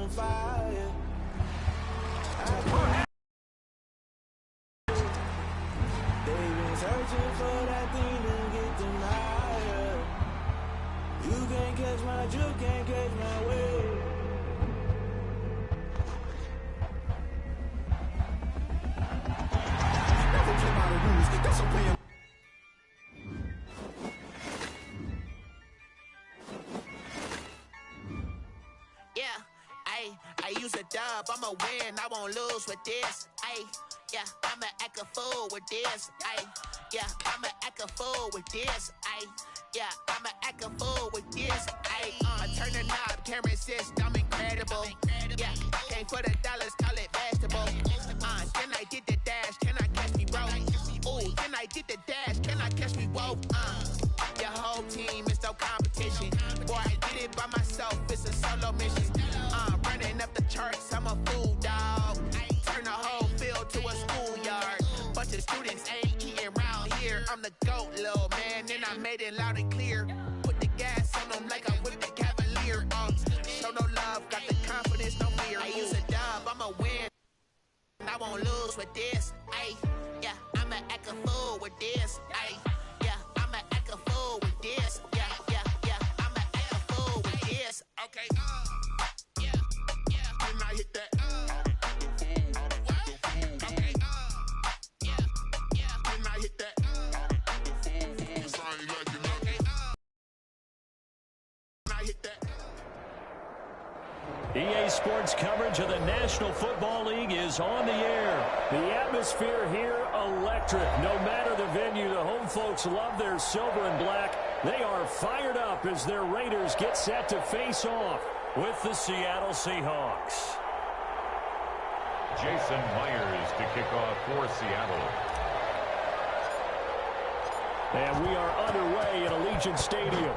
on fire. They've been searching for that thing to get them higher. You can't catch my drift, can't catch my wave. Never play by the rules, that's a plan. I use a dub, I'ma win, I won't lose with this. Yeah, I'ma act a fool with this. Yeah, I'ma act a fool with this. Yeah, I'ma act a fool with this. I turn the knob, camera assist, I'm incredible. Yeah, came for the dollars, call it vegetable. Then I did the dash, can I catch me, bro? Ooh, then I did the dash, can I catch me, whoa? Your whole team is no competition. Boy, I did it by myself, it's a solo mission. Running up the charts, I'm a fool, dog. Turn the whole field to a schoolyard. Bunch of students ain't eating round here. I'm the GOAT, little man, and I made it loud and clear. Put the gas on them like I whipped the Cavalier. Show no love, got the confidence, no fear. I use a dub, I'ma win. I won't lose with this. Yeah, I'ma act a fool with this. Yeah, I'ma act a fool with this. Yeah, I'ma act a fool with this. Okay, Can I hit that? Okay, Can I hit that? Can I hit that? EA Sports coverage of the National Football League is on the air. The atmosphere here, electric. No matter the venue, the home folks love their silver and black. They are fired up as their Raiders get set to face off with the Seattle Seahawks. Jason Myers to kick off for Seattle. And we are underway in Allegiant Stadium.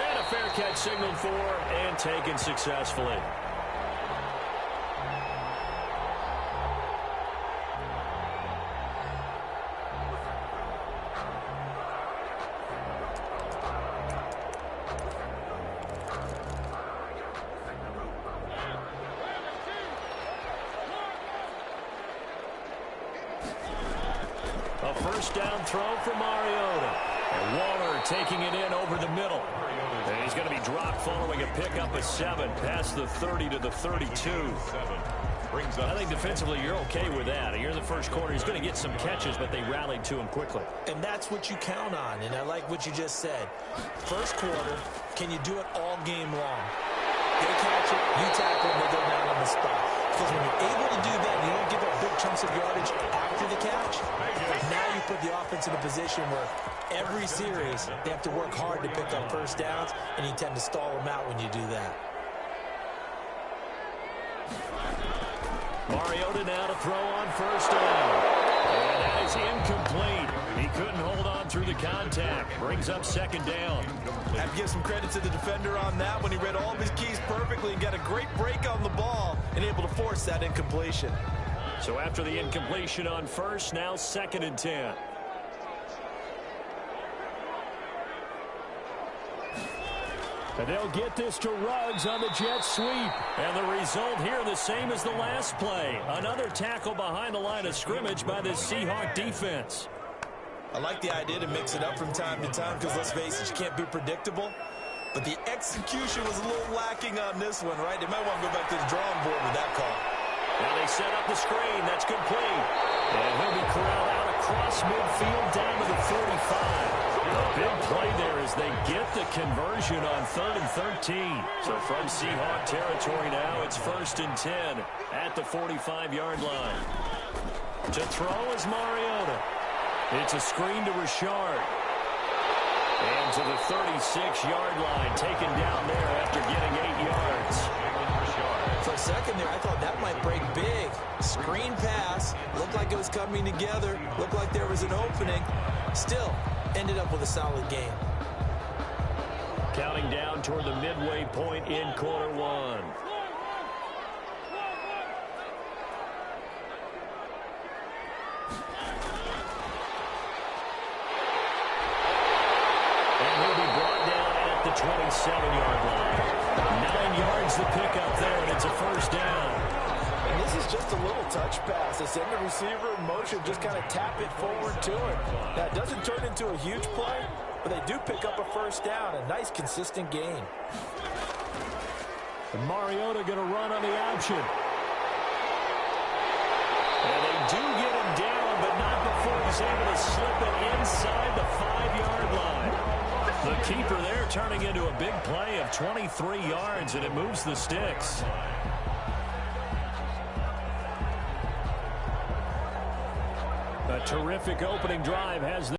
And a fair catch signaled for and taken successfully. A first down throw for Mariota. And Waller taking it in over the middle. And he's going to be dropped following a pickup of 7 past the 30 to the 32. I think defensively you're okay with that. You're in the first quarter. He's going to get some catches, but they rallied to him quickly. And that's what you count on, and I like what you just said. First quarter, can you do it all game long? They catch it, you tackle, and they go down on the spot. Because when you're able to do that, you don't give up big chunks of yardage after the catch. Now you put the offense in a position where every series they have to work hard to pick up first downs, and you tend to stall them out when you do that. Mariota now to throw on first down. And that is incomplete. He couldn't hold on through the contact. Brings up second down. I have to give some credit to the defender on that when he read all of his keys perfectly and got a great break on the ball and able to force that incompletion. So after the incompletion on first, now 2nd and 10. And they'll get this to Ruggs on the jet sweep. And the result here the same as the last play. Another tackle behind the line of scrimmage by the Seahawk defense. I like the idea to mix it up from time to time because, let's face it, you can't be predictable. But the execution was a little lacking on this one, right? They might want to go back to the drawing board with that call. Now they set up the screen. That's complete. And he'll be corralled out across midfield down to the 45. A big play there as they get the conversion on 3rd and 13. So from Seahawk territory now, it's 1st and 10 at the 45-yard line. To throw is Mariota. It's a screen to Richard. And to the 36-yard line, taken down there after getting 8 yards. For a second there, I thought that might break big. Screen pass. Looked like it was coming together. Looked like there was an opening. Still, ended up with a solid game. Counting down toward the midway point in quarter one. And he'll be brought down at the 27-yard line. 9 yards to pick up there, and it's a first down. And this is just a little touch pass. They send the receiver in motion, just kind of tap it forward to him. Now, it doesn't turn into a huge play, but they do pick up a first down. A nice, consistent gain. And Mariota going to run on the option. And they do get him down, but not before he's able to slip it inside the 5-yard line. The keeper there turning into a big play of 23 yards, and it moves the sticks. A terrific opening drive has the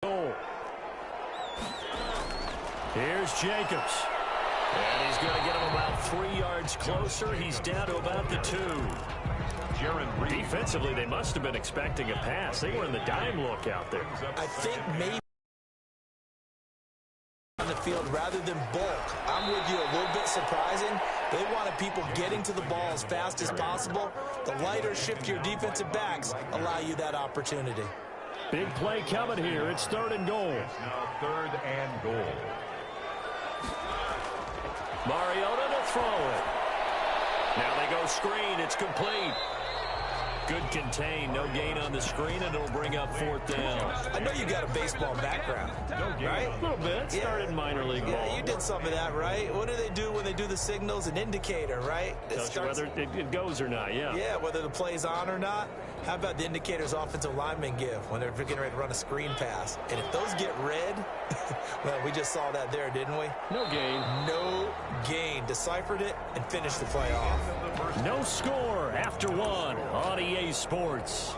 goal. Here's Jacobs. And he's going to get him about 3 yards closer. He's down to about the 2. Defensively, they must have been expecting a pass. They were in the dime look out there. I think maybe on the field rather than bulk. I'm with you, a little bit surprising. They wanted people getting to the ball as fast as possible. The lighter, shiftier defensive backs allow you that opportunity. Big play coming here. It's 3rd and goal. It's now 3rd and goal. Mariota to throw it. Now they go screen. It's complete. Good contain. No gain on the screen, and it'll bring up 4th down. I know you got a baseball background, right? A little bit. Started in minor league ball. Yeah, you did some of that, right? What do they do when they do the signals? An indicator, right? Tells you whether it goes or not, yeah. Yeah, whether the play's on or not. How about the indicators offensive linemen give when they're getting ready to run a screen pass? And if those get red, well, we just saw that there, didn't we? No gain. No gain. Deciphered it and finished the play off. No score after 1 on EA Sports.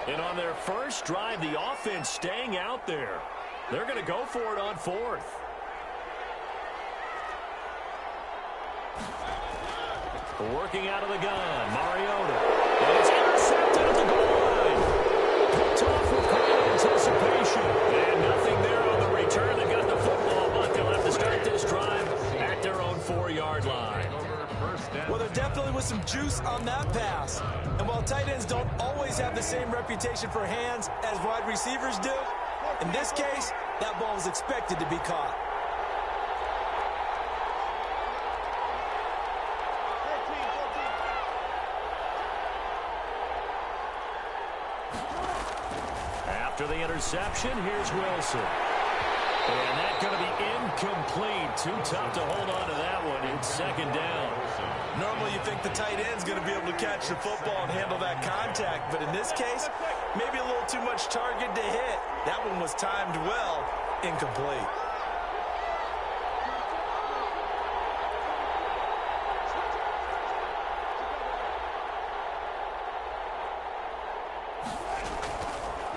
And on their first drive, the offense staying out there. They're going to go for it on 4th. Working out of the gun, Mariota. And it's intercepted at the goal line. Picked off with great anticipation. And nothing there on the return. They got the football, but they'll have to start this drive at their own 4-yard line. Well, there definitely was some juice on that pass. And while tight ends don't always have the same reputation for hands as wide receivers do, in this case, that ball was expected to be caught. After the interception, here's Wilson. And that's going to be incomplete. Too tough to hold on to that one. It's 2nd down. Normally you think the tight end's going to be able to catch the football and handle that contact, but in this case, maybe a little too much target to hit. That one was timed well, incomplete.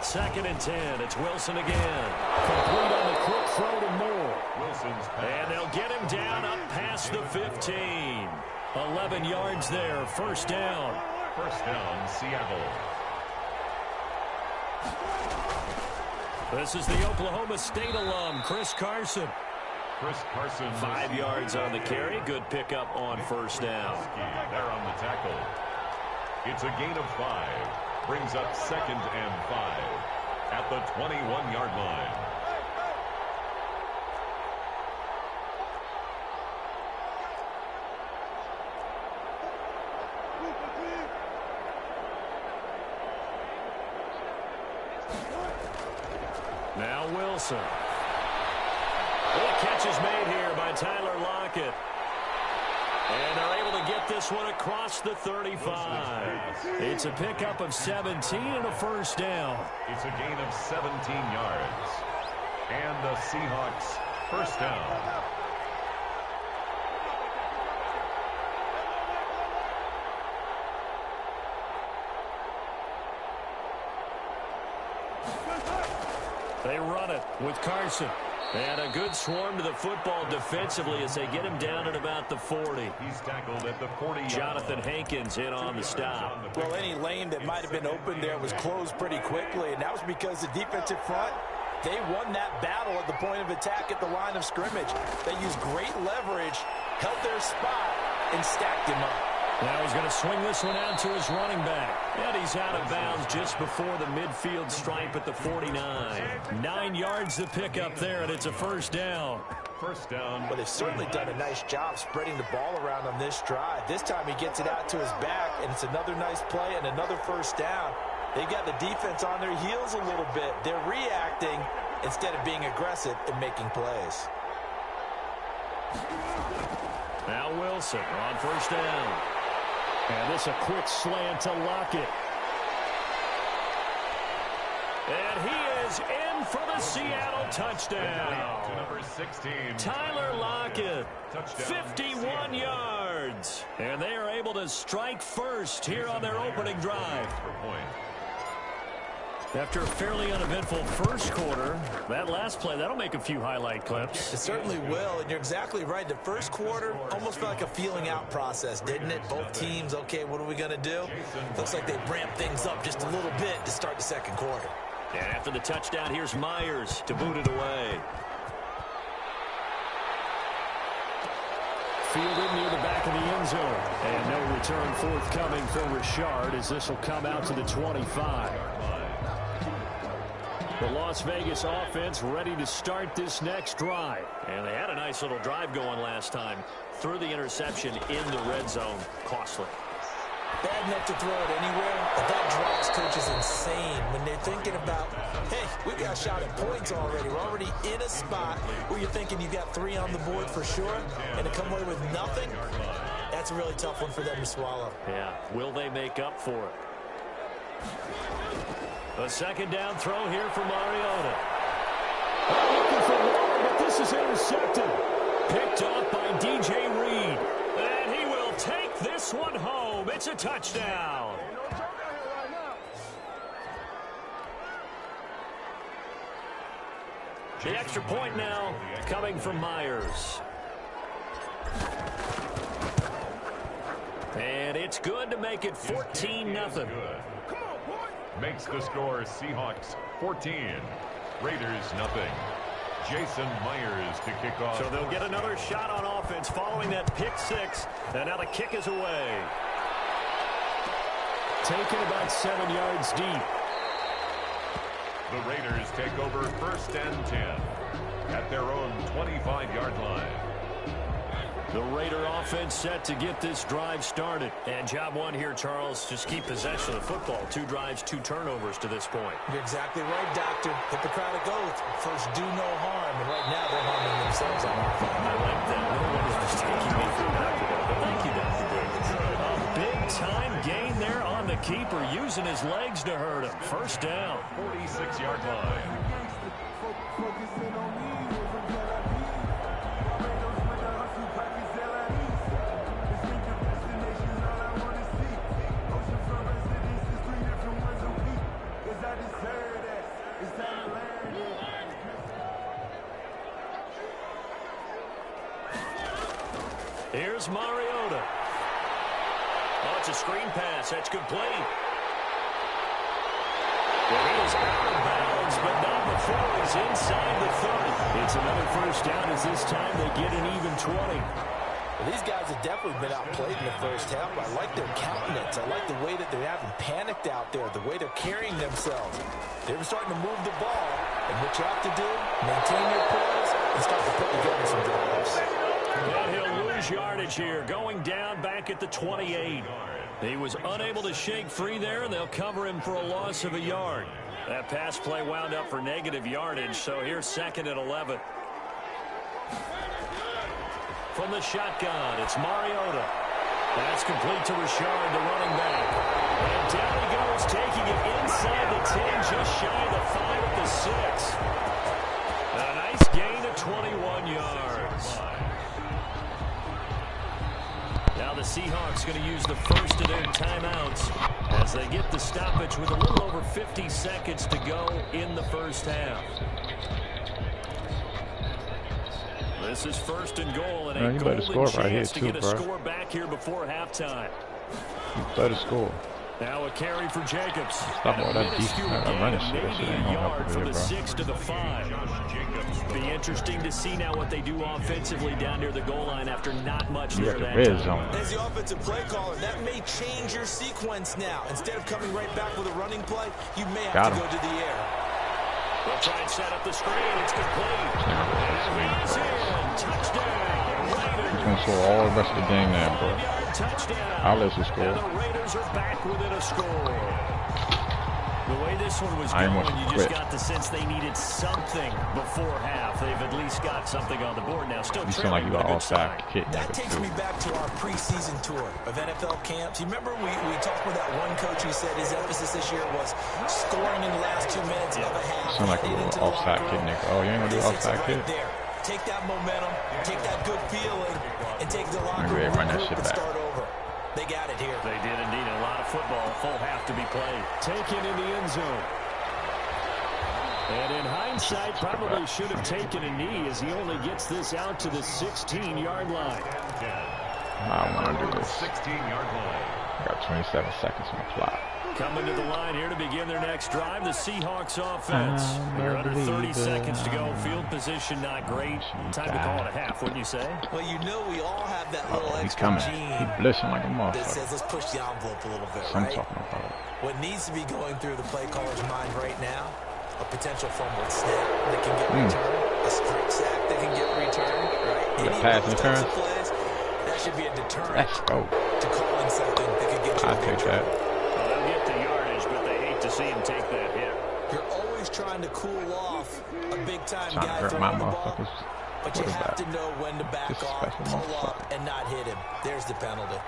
Second and 10. It's Wilson again. Complete on the quick throw to Moore. And they'll get him down up past the 15. 11 yards there. First down. First down, Seattle. This is the Oklahoma State alum, Chris Carson. 5 yards on the carry. Good pickup on first down. There on the tackle. It's a gain of 5. Brings up 2nd and 5 at the 21-yard line. Now Wilson. Well, a catch is made here by Tyler Lockett. And they're able to get this one across the 35. It's a pickup of 17 and a first down. It's a gain of 17 yards. And the Seahawks first down. They run it with Carson. And a good swarm to the football defensively as they get him down at about the 40. He's tackled at the 40. Jonathan Hankins in on the stop. Well, any lane that might have been open there was closed pretty quickly, and that was because the defensive front, they won that battle at the point of attack at the line of scrimmage. They used great leverage, held their spot, and stacked him up. Now he's going to swing this one out to his running back. And he's out of bounds just before the midfield stripe at the 49. 9 yards to pick up there, and it's a first down. First down. Well, they've certainly done a nice job spreading the ball around on this drive. This time he gets it out to his back, and it's another nice play and another first down. They've got the defense on their heels a little bit. They're reacting instead of being aggressive and making plays. Now Wilson on first down. And this a quick slant to Lockett. And he is in for the Seattle touchdown. To number 16. Tyler Lockett, Touchdown, 51 yards. And they are able to strike first here on their opening drive. For point. After a fairly uneventful first quarter, that last play, that'll make a few highlight clips. It certainly will, and you're exactly right. The first quarter almost felt like a feeling out process, didn't it? Both teams, okay, what are we going to do? Looks like they ramped things up just a little bit to start the second quarter. And after the touchdown, here's Myers to boot it away. Fielded near the back of the end zone. And no return forthcoming for Richard as this will come out to the 25. The Las Vegas offense ready to start this next drive. And they had a nice little drive going last time. Threw the interception in the red zone. Costly. Bad enough to throw it anywhere, but that drives coaches insane when they're thinking about, hey, we got a shot at points already. We're already in a spot where you're thinking you've got 3 on the board for sure, and to come away with nothing, that's a really tough one for them to swallow. Yeah, will they make up for it? A second down throw here for Mariota. Looking for more, but this is intercepted. Picked off by DJ Reed. And he will take this one home. It's a touchdown. The extra point now coming from Myers. And it's good to make it 14-0. Makes the score Seahawks 14. Raiders nothing. Jason Myers to kick off. So they'll get another shot on offense following that pick 6. And now the kick is away. Taken about 7 yards deep. The Raiders take over first and 10 at their own 25-yard line. The Raider offense set to get this drive started. And job one here, Charles, just keep possession of the football. 2 drives, 2 turnovers to this point. You're exactly right, Doctor. Hippocratic oath. First, do no harm. And right now, they're harming themselves on offense. I like that. No one is mistaking me for Dr. But thank you, Dr. A big-time gain there on the keeper, using his legs to hurt him. First down. 46-yard line. Here's Mariota. Oh, it's a screen pass. That's complete. Well, he is out of bounds, but not before he's inside the 30. It's another first down as this time they get an even 20. Well, these guys have definitely been outplayed in the first half. I like their countenance. I like the way that they haven't panicked out there, the way they're carrying themselves. They're starting to move the ball. And what you have to do, maintain your poise and start to put together some drives. And he'll lose yardage here, going down back at the 28. He was unable to shake free there, and they'll cover him for a loss of a yard. That pass play wound up for negative yardage, so here's second and 11. From the shotgun, it's Mariota. That's complete to Richard, the running back. And down he goes, taking it inside the 10, just shy of the 5 at the 6. A nice gain of 21 yards. Now the Seahawks going to use the first of their timeouts as they get the stoppage with a little over 50 seconds to go in the first half. This is first and goal, and a golden chance to get a score back here before halftime. You better score. Now a carry for Jacobs. Stop all that defense. That running shit. That shit ain't gonna help from it, the bro. 6 to the 5. Be interesting to see now what they do offensively down near the goal line after not much You there got the that red time. zone. As the offensive play caller, that may change your sequence now. Instead of coming right back with a running play, you may have to go to the air. They'll try and set up the screen. It's complete. And he's in. Touchdown. He's gonna score all the rest of the game now, bro. I'll let you score. And the Raiders are back within a score. The way this one was I going, want to you just quit. got the sense they needed something before half. They've at least got something on the board now. Still You sound like you got offside kick. That takes me back to our preseason tour of NFL camps. You remember we talked with that one coach who said his emphasis this year was scoring in the last 2 minutes of a half. Sound like a little offside kick, nigga. Oh, you ain't gonna do offside kick? There. Take that momentum, take that good feeling, and take the locker Maybe they room run that group shit and back. start over. They got it here. They did indeed. A lot of football. A full half to be played. Taken in the end zone. And in hindsight, probably should have taken a knee as he only gets this out to the 16-yard line. I want to do this. 16-yard line. I got 27 seconds on the clock. Coming to the line here to begin their next drive, the Seahawks offense. You're under 30 seconds to go. Field position not great. Time to call it a half, wouldn't you say? Well, you know we all have that little He's extra coming. gene He's blitzing like a that motherfucker. says let's push the envelope a little bit, I'm right? talking about. What needs to be going through the play caller's mind right now, a potential fumbled snap that can get returned, a straight sack that can get returned, right? Any pass of those types of interference? plays, that should be a deterrent Let's go. to calling something that could get you I'll in big take trouble. that. Well, they'll get the yardage, but they hate to see him take that hit. You're always trying to cool off a big-time Trying to guy hurt my throwing the ball, motherfuckers. but you have Quarterback. to know when to back off, Disrespectful pull up, motherfucker. and not hit him. There's the penalty.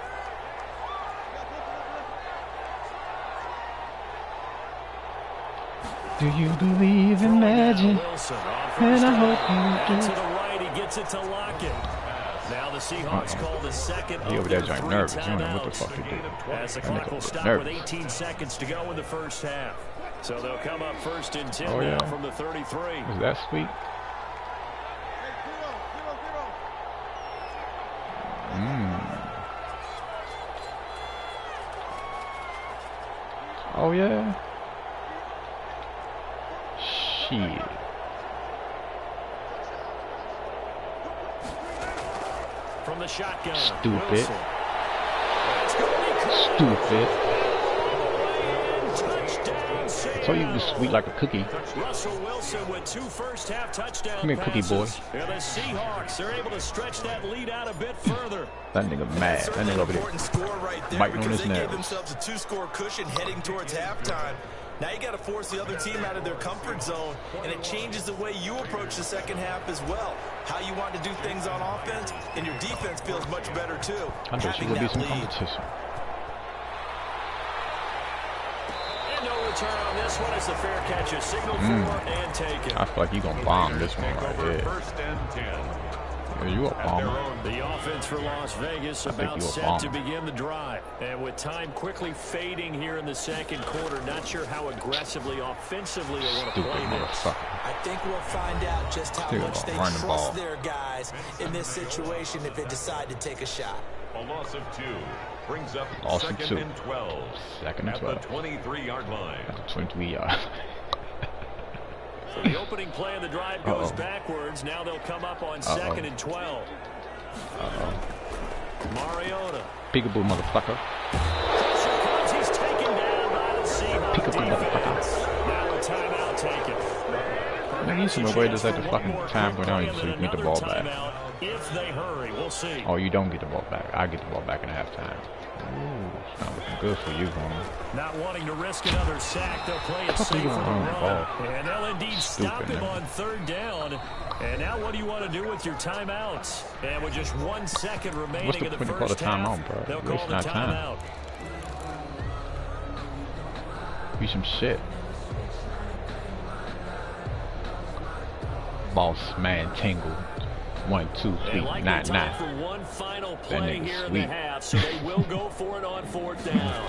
Do you believe in magic? Wilson on And first I down. hope you Out do. to the right, he gets it to Lockett. Now the Seahawks call the second He of over there their joint 3 nervous. You don't know what the timeouts. fuck to do. As the That clock nigga will was stop nervous. with 18 seconds to go in the first half. So they'll come up first and 10 Oh, now yeah. from the 33. Is that sweet? Oh yeah. Shit. From the shotgun. Stupid. Wilson. That's gonna be caught. Stupid. Touchdown, So you was sweet like a cookie. Russell Wilson with 2 first-half touchdown Come here, cookie boy. passes. And the Seahawks are able to stretch that lead out a bit further. That nigga mad. That Certainly nigga an over there important score right there biting on because his they gave nails. themselves a 2-score cushion heading towards halftime. Now you got to force the other team out of their comfort zone, and it changes the way you approach the second half as well. How you want to do things on offense, and your defense feels much better too. I know she having will be that some lead. competition. And no return on this one as the fair catch is signaled for and taken. I feel like you gonna bomb this one right Over here. first and 10. Yeah, you a At their bomber. own The offense for Las Vegas think about you a set bomber. to begin the drive. And with time quickly fading here in the second quarter, not sure how aggressively, offensively they want to Stupid play this. motherfucker. I think we'll find out just how They're much gonna they run the ball. trust their guys in this situation if they decide to take a shot. A loss of 2 brings up Loss of second 2. and 12. Second and At 12. the 23-yard line. That's a 23 yard. So the opening play of the drive goes backwards. Now they'll come up on second and 12. Mariota. Peekaboo motherfucker. Pressure comes. He's taken down by the Seahawks Peekaboo motherfucker. defense. Now a timeout taken. Nigga, you should wait just let the fucking time go down so you can get the ball back. If they hurry, we'll see. Oh, you don't get the ball back. I get the ball back in halftime. Ooh, it's not looking good for you, homie. Not wanting to risk another sack, they'll play it Fuck safe you for the gonna run the run. ball? And they'll indeed stop Stupid, him man. on third down. And now what do you want to do with your timeouts? And with just 1 second remaining What's the in the point to call first the half, timeout, bro? they'll Wasting call the our time. timeout. Be some shit. Boss man tangle. 1, 2, 3, And like 9, time 9. for one final That play nigga here in the sweet. half, so they will go for it on fourth down.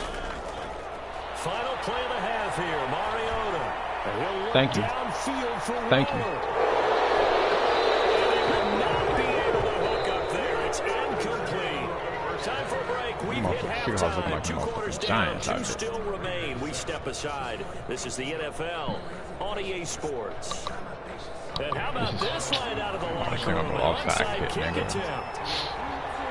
Final play of the half here, Mariota. And he'll look Thank you. downfield for Thank you. Waller. And he will not be able to hook up there. It's incomplete. Time for a break. We've At halftime, 2 quarters down, 2 still remain. We step aside. This is the NFL on EA Sports. And how about this line out of the locker room? An onside kick attempt.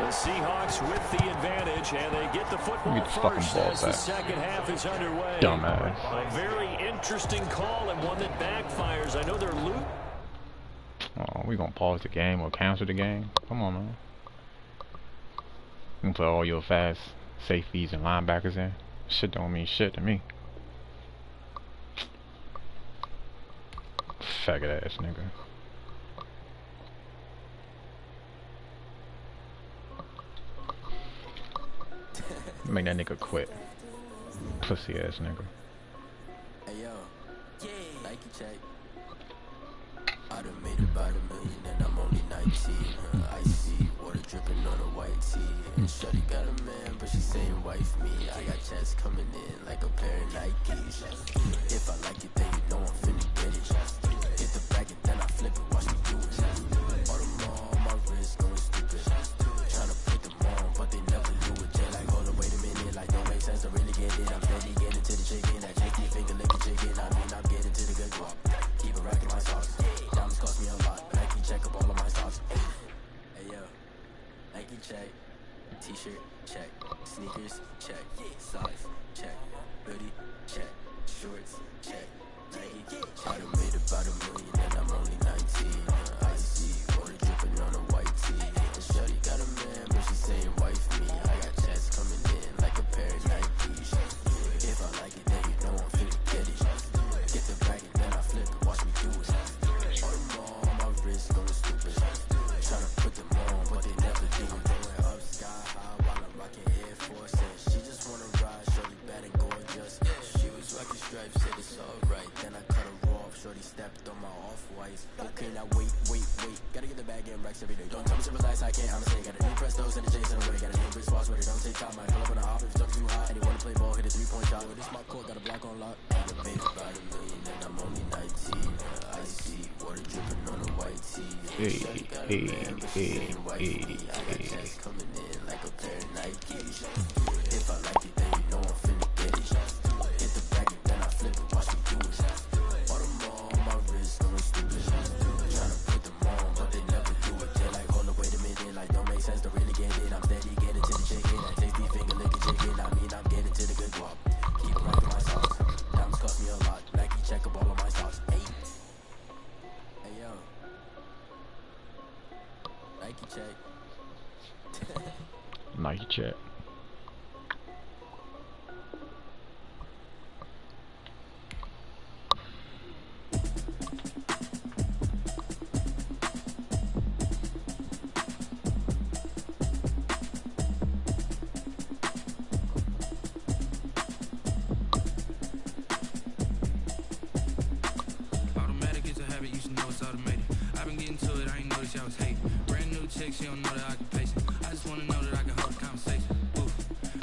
The Seahawks with the advantage, and they get the football first as the second half is underway. Dumbass. A very interesting call and one that backfires. I know they're loose. Oh, we gonna pause the game or cancel the game? Come on, man. You can put all your fast safeties and linebackers in. Shit don't mean shit to me. Faggot ass nigga. Make that nigga quit. Pussy ass nigga. Hey yo, Nike check. I done made about $1 million and I'm only 19. I see water dripping on a white tee. And shorty got a man, but she saying wife me. I got checks coming in like a pair of Nikes. If I like it, then you know I'm finna get it. Get the bag and then I flip it, watch me do it. All the more on my wrist going stupid. Tryna put them on, but they never do it. Jay like, hold on, wait a minute, like don't make sense to really get it. I'm steady getting to the chicken, that chicky finger licking chicken. I mean, I'm getting to the good guap. Keep it racking my sauce. Diamonds cost me a lot, but I can check up all of my stocks. Hey yo, Nike check, t-shirt check, sneakers check, socks check, hoodie check, shorts check, Nike. I done made about $1 million and I'm only 19. I see water dripping on a white tee. And shorty got a man, but she saying wife me. I got checks coming in like a pair of Nikes. If I like it, then you know I'm finna get it. Get the bag and then I flip it, watch me do it. All the more on my wrist going stupid. Tryna put them on, but they never do it. Going up sky high while I'm rocking Air Force. And she just wanna ride, shorty bad and gorgeous. She was rocking stripes, said it's alright. Then I cut her off, shorty stepped on my off-whites. Okay, now wait. Gotta get the bag in racks every day. Don't tell me to relax, I can't, I'ma say. Got a new Prestos and a J's in the way. Got a new wrist watch, but it don't take time. I pull up on the hop if it's too hot. And he wanna play ball, hit a 3-point shot. With this my court, got a block on lock. I done made about $1 million and I'm only 19. I see water dripping on a white tee. Hey. I got checks coming in like a pair of Nikes. If I like it, then you know I'm finna get it. Get the bag and then I flip it, watch me do it. All the more on my wrist going stupid. Tryna put them on, but they never do it. They're like, hold up, wait a minute, like don't make sense to really get it. I'm steady getting to the chicken, that tasty finger licking chicken. I mean, I'm getting to the good guap. Keep rocking my sauce. Diamonds cost me a lot. Nike check up all of my stocks. Hey yo, Nike check. Nike check. Automatic is a habit, you should know it's automated. I've been getting to it, I ain't noticed y'all was hating. Brand new chick, she don't know that I can pace it. I just wanna know that I can hold a conversation. Oof,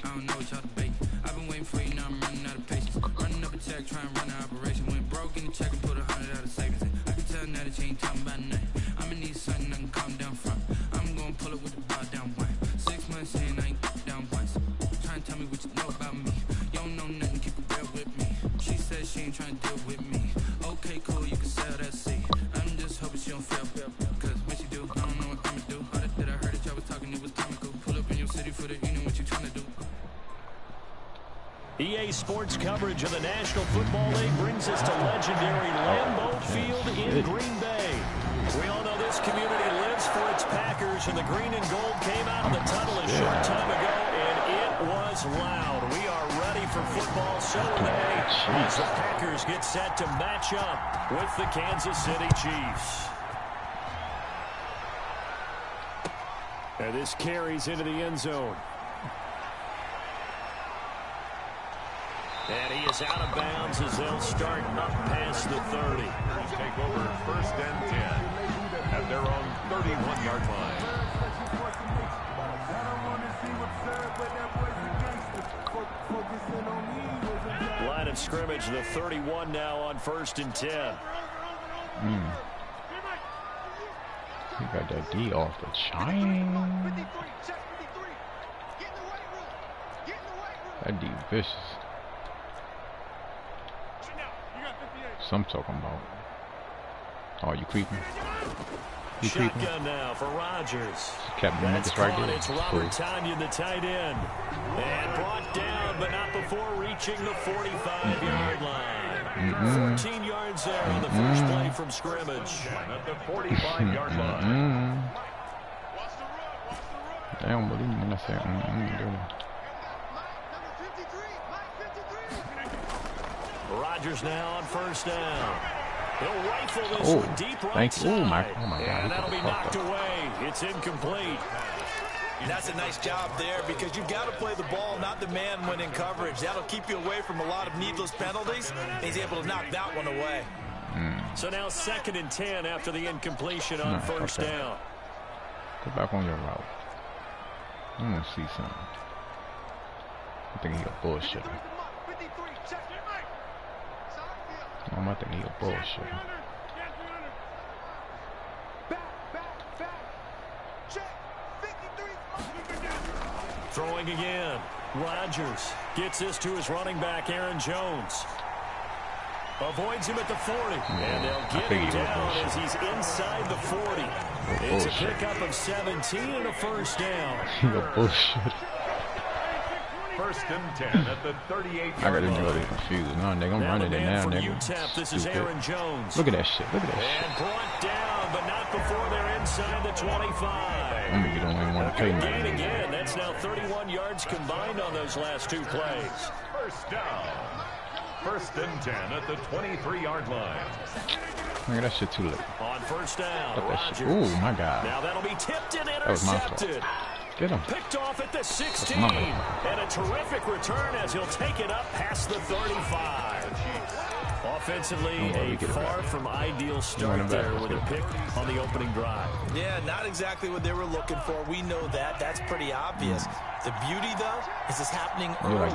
I don't know what y'all debating. I've been waiting for you, now I'm running out of patience. Running up a check, trying to run an operation. Went broke in the check and put 100 out of savings. I can tell now that you ain't talking about nothing. I'ma need something I can calm down from. I'm gonna pull it with the bar down one. 6 months in, I ain't down once. Trying to tell me what you know about me. You don't know nothing, keep it real with me. She said she ain't trying to deal with me. Okay, cool, you can sell that seed. I'm just hoping she don't fail. Cause when she do, I don't know what I'ma do. All that I heard that y'all was talking, it was comical. Pull up in your city for the, you know what you trying to do. EA Sports coverage of the National Football League brings us to legendary Lambeau Field in Green Bay. We all know this community lives for its Packers, and the green and gold came out of the tunnel a short time ago, and it was loud. We are ready for football, so are they, as the Packers get set to match up with the Kansas City Chiefs. And this carries into the end zone. And he is out of bounds as they'll start up past the 30. Take over 1st and 10 at their own 31-yard line. Line of scrimmage, the 31 now on 1st and 10. He got that D off the chain. That D vicious. Some talking about. Oh, you creeping? You creeping? Shotgun now for Rodgers. Captain That's Memphis right caught. there. It's Robert Tonyan, the tight end. And brought down, but not before reaching the 45-yard line. 14 yards there on the first play from scrimmage. At the 45-yard line. They don't believe me when I say Rodgers now on first down. He'll rifle this one deep right side. Oh my God. And that'll be knocked away. It's incomplete. That's a nice job there because you've got to play the ball, not the man when in coverage. That'll keep you away from a lot of needless penalties. He's able to knock that one away. So now 2nd and 10 after the incompletion on first down. Go back on your route. I want to see something. I think he a bullshitter. I think he a bullshitter. Throwing again. Rodgers gets this to his running back, Aaron Jones. Avoids him at the 40. And they'll get him down as he's inside the 40. It's a pickup of 17 and a first down. He a bullshit. 1st and 10 at the 38-yard line. I got into really confused. No, they're gonna run it in now, nigga. UTEP, this is Aaron Jones. Look at that shit. Look at that shit. And brought down, but not before they're inside the 25. You don't even want to pay me. Gain again. That's now 31 yards combined on those last 2 plays. First down. 1st and 10 at the 23-yard line. Look at that shit too late. On first down, Rodgers. Rodgers. Oh my God. Now that'll be tipped and That was my fault. intercepted. Get him. Picked off at the 16. And a terrific return as he'll take it up past the 35. Offensively, a far from ideal start there with a pick on the opening drive. Yeah, not exactly what they were looking for. We know that. That's pretty obvious. The beauty, though, is this happening early.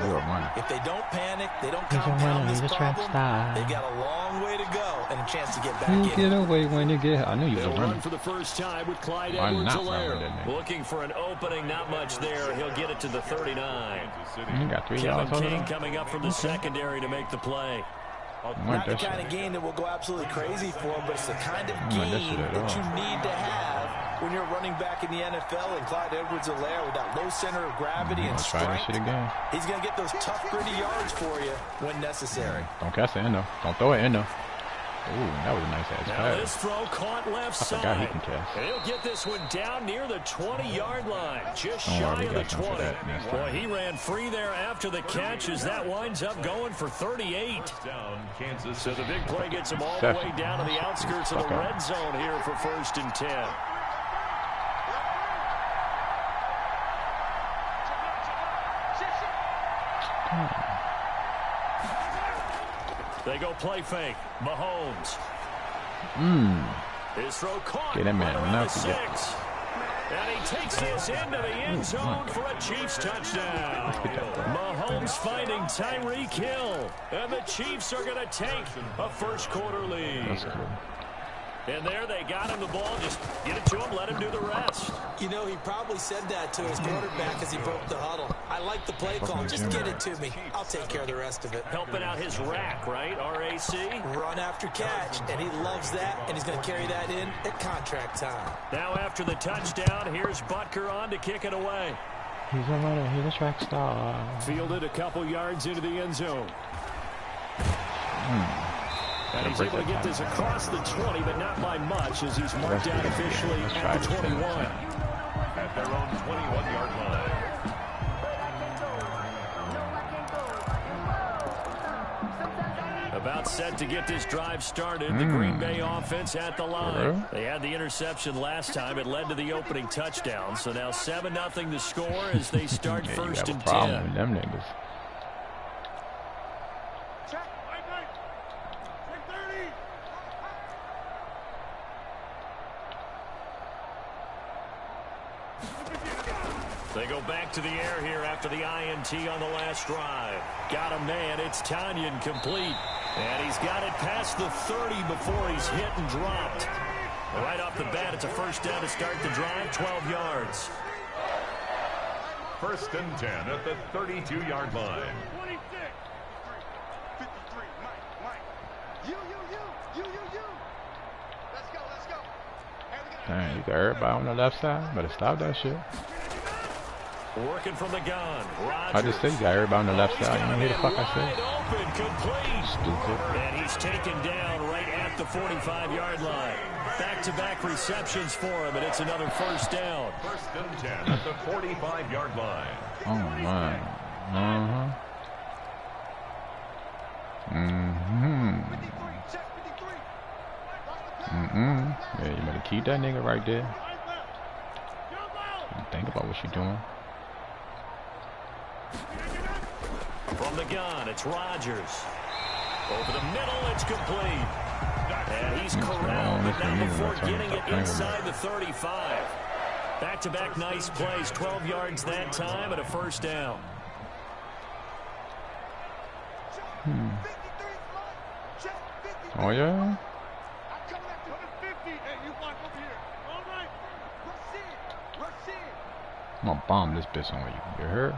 If they don't panic, they don't compound this problem, they've got a long way to go and a chance to get back in. Get away when you get. I knew you were He'll running. run for the first time with Clyde Edwards-Helaire. Looking for an opening, not much there. He'll get it to the 39. You got 3 yards. Kevin King coming up from the secondary to make the play. Not the kind of game that will go absolutely crazy for him, but it's the kind of game that you need to have when you're running back in the NFL. And Clyde Edwards-Helaire with that low center of gravity and strength, he's going to get those tough, gritty yards for you when necessary. Don't cast it in, though. Don't throw it in, though. Ooh, that was a nice ass now pass. This throw caught left side. I forgot he can cast. And he'll get this one down near the 20-yard line, just shy of the 20. Well, he ran free there after the catch as that winds up going for 38. So the big play gets him all the way down to the outskirts of the red zone here for 1st and 10. They go play fake. Mahomes. His throw caught. Get that man around the 6. And he takes this into the end zone for a Chiefs touchdown. Mahomes finding Tyreek Hill. And the Chiefs are going to take a first quarter lead. That's cool. And there they got him the ball. Just get it to him, let him do the rest. You know, he probably said that to his quarterback as he broke the huddle. I like the play call. Just get it to me. I'll take care of the rest of it. Helping out his rack, right? R-A-C? Run after catch. And he loves that, and he's going to carry that in at contract time. Now after the touchdown, here's Butker on to kick it away. He's a runner. He's a track star. Fielded a couple yards into the end zone. And he's able to get this across the 20, but not by much, as he's marked out officially at the 21. At their own 21-yard line. About set to get this drive started. The Green Bay offense at the line. They had the interception last time. It led to the opening touchdown. So now 7-0 to score as they start 1st and 10. With them niggas. They go back to the air here after the INT on the last drive. Got a man. It's Tonyan complete. And he's got it past the 30 before he's hit and dropped. Right off the bat, it's a first down to start the drive, 12 yards. First and 10 at the 32-yard line. 26. 53. Mike. You. Let's go. Dang, you got everybody on the left side. Better stop that shit. Working from the gun. Rodgers. I just said you got everybody on the left side. You know who the fuck I said? Open, complete. Stupid. And he's taken down right at the 45-yard line. Back-to-back receptions for him, and it's another first down. First and 10 at the 45-yard line. Oh, man. Yeah, you better keep that nigga right there. Think about what you're doing. From the gun, it's Rodgers. Over the middle, it's complete. And he's corralled, but not before getting it inside the 35. Back-to-back nice plays, 12 yards that time, and a first down. Oh, yeah? I'm gonna bomb this bitch on you. You heard?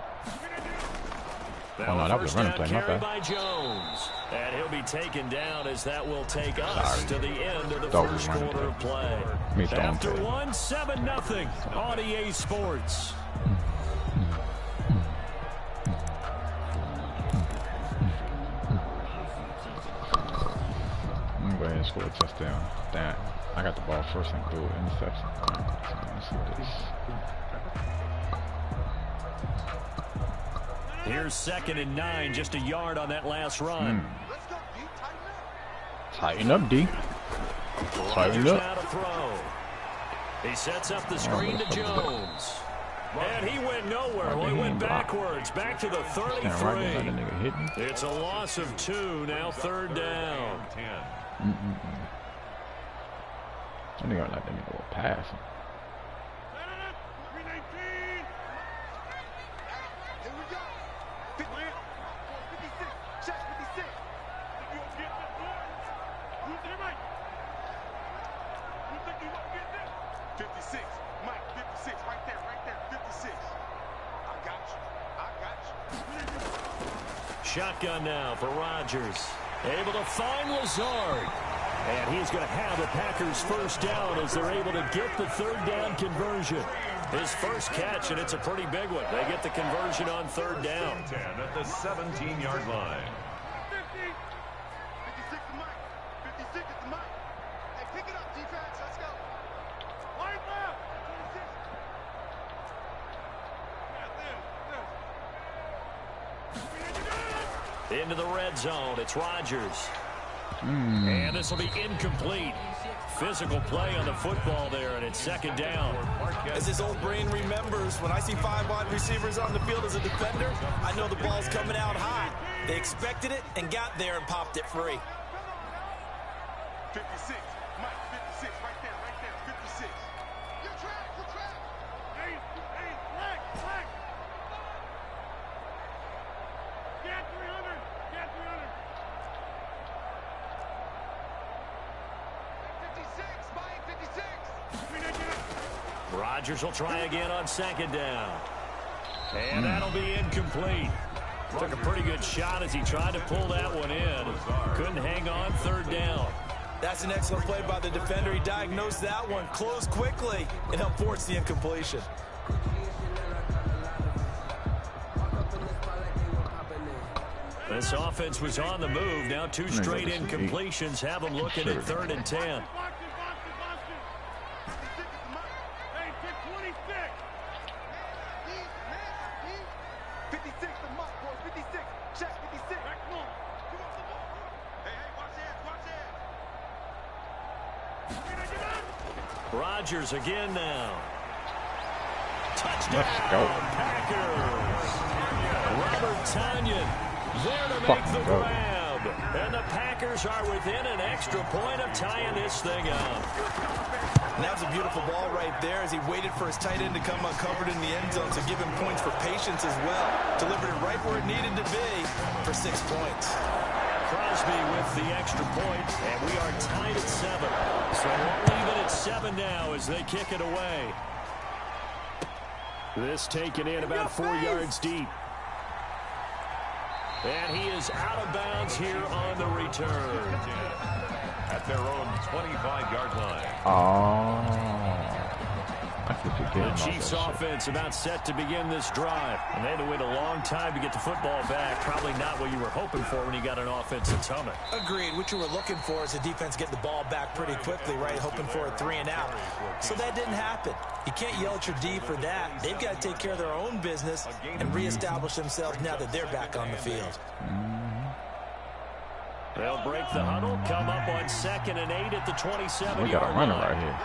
Oh no, that was a running play, my bad. By Jones. And he'll be taken down as that will take us to the end of the first quarter of play. After 7-0 on EA Sports. I'm gonna go ahead and score a touchdown. Damn, I got the ball first and threw it interception. Let's see this. Here's 2nd and 9, just a yard on that last run. Tighten up, D. Tighten up. Now to throw. He sets up the screen to Jones. And he went nowhere. Well, he went backwards, back to the 33. It's a loss of 2, now 3rd down. I think I like that nigga will pass him. Shotgun now for Rodgers. Able to find Lazard. And he's going to have the Packers first down as they're able to get the 3rd down conversion. His first catch, and it's a pretty big one. They get the conversion on 3rd down. 10 at the 17-yard line. 56 to Mike. 56 to Mike. Hey, pick it up, defense. Let's go. Line left. 26. Into the red zone. It's Rodgers. And this will be incomplete. Physical play on the football there, and it's 2nd down. As his old brain remembers, when I see 5 wide receivers on the field as a defender, I know the ball's coming out hot. They expected it and got there and popped it free. 56. Mike, 56. Right there. 56. You track. Hey, flag. Get 300. Get 300. 56. Mike, 56. Rodgers will try again on 2nd down. And that'll be incomplete. Took a pretty good shot as he tried to pull that one in. Couldn't hang on 3rd down. That's an excellent play by the defender. He diagnosed that one, closed quickly, and helped force the incompletion. This offense was on the move. Now 2 straight incompletions have them looking at 3rd and 10. Rodgers again now. Touchdown, Let's go. Packers. Robert Tonyan there to make the grab. And the Packers are within an extra point of tying this thing up. And that was a beautiful ball right there as he waited for his tight end to come uncovered in the end zone to give him points for patience as well. Delivered it right where it needed to be for 6 points. Crosby with the extra point, and we are tied at 7. So we'll leave it at 7 now as they kick it away. This taken in about 4 yards deep. And he is out of bounds here on the return. At their own 25-yard line. Oh. The Chiefs offense about set to begin this drive. And they had to wait a long time to get the football back. Probably not what you were hoping for when you got an offense that's humming. Agreed. What you were looking for is the defense getting the ball back pretty quickly, right? Hoping for a 3 and out. So that didn't happen. You can't yell at your D for that. They've got to take care of their own business and reestablish themselves now that they're back on the field. They'll break the huddle, come up on 2nd and 8 at the 27-yard line. We got a runner right here.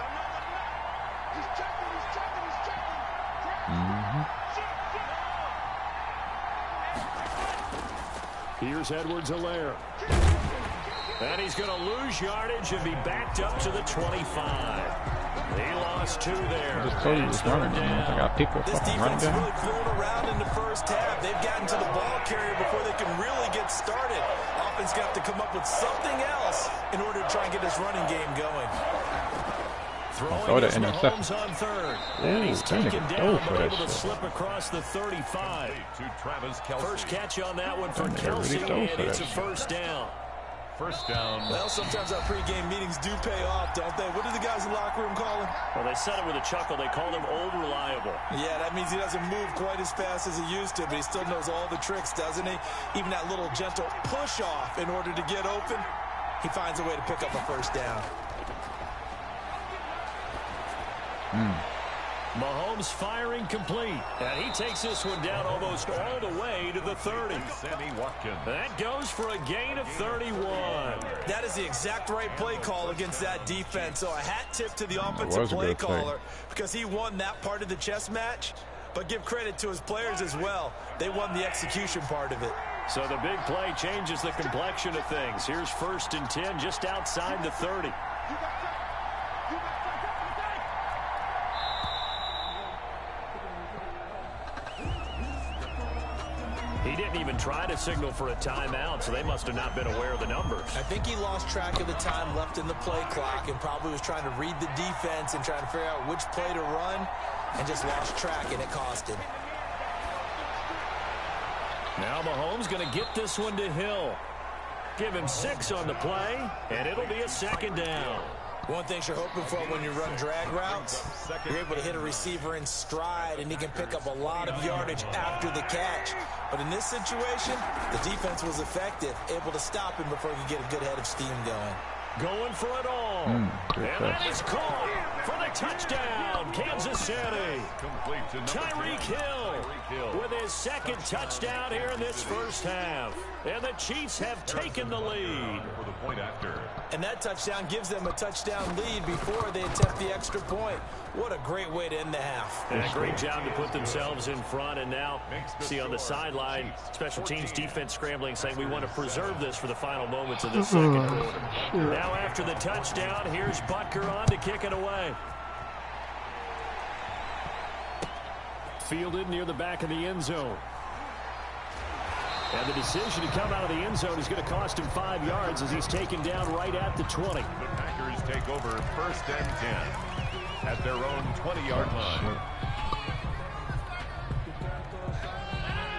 Here's Edwards-Helaire. And he's going to lose yardage and be backed up to the 25. He lost 2 there. I just told you this running. I got people This fucking run defense down. really flown around in the first half. They've gotten to the ball carrier before they can really get started. Offense got to come up with something else in order to try and get this running game going. Throwing his Mahomes on 3rd. And he's taken down, but able to shit. slip across the 35. To Travis Kelce. First catch on that one for Really Kelce, dove for and it's a that shit. first down. First down. Well, sometimes our pregame meetings do pay off, don't they? What do the guys in the locker room call him? Well, they said it with a chuckle. They called him Old Reliable. Yeah, that means he doesn't move quite as fast as he used to, but he still knows all the tricks, doesn't he? Even that little gentle push-off in order to get open, he finds a way to pick up a first down. Mahomes firing complete. And he takes this one down almost all the way to the 30. Sammy Watkins. That goes for a gain of 31. That is the exact right play call against that defense. So a hat tip to the offensive play caller because he won that part of the chess match. But give credit to his players as well. They won the execution part of it. So the big play changes the complexion of things. Here's 1st and 10 just outside the 30. He didn't even try to signal for a timeout, so they must have not been aware of the numbers. I think he lost track of the time left in the play clock and probably was trying to read the defense and trying to figure out which play to run and just lost track, and it cost him. Now Mahomes going to get this one to Hill. Give him 6 on the play, and it'll be a 2nd down. One thing you're hoping for when you run drag routes, you're able to hit a receiver in stride, and he can pick up a lot of yardage after the catch. But in this situation, the defense was effective, able to stop him before he could get a good head of steam going. Going for it all. And that is caught for the touchdown, Kansas City. Complete to Tyreek Hill with his 2nd touchdown here in this first half. And the Chiefs have taken the lead. For the point after. And that touchdown gives them a touchdown lead before they attempt the extra point. What a great way to end the half. And a great job to put themselves in front. And now, see on the sideline, special teams defense scrambling, saying we want to preserve this for the final moments of this second quarter. Now after the touchdown, here's Butker on to kick it away. Fielded near the back of the end zone. And the decision to come out of the end zone is going to cost him 5 yards as he's taken down right at the 20. The Packers take over 1st and 10 at their own 20-yard line.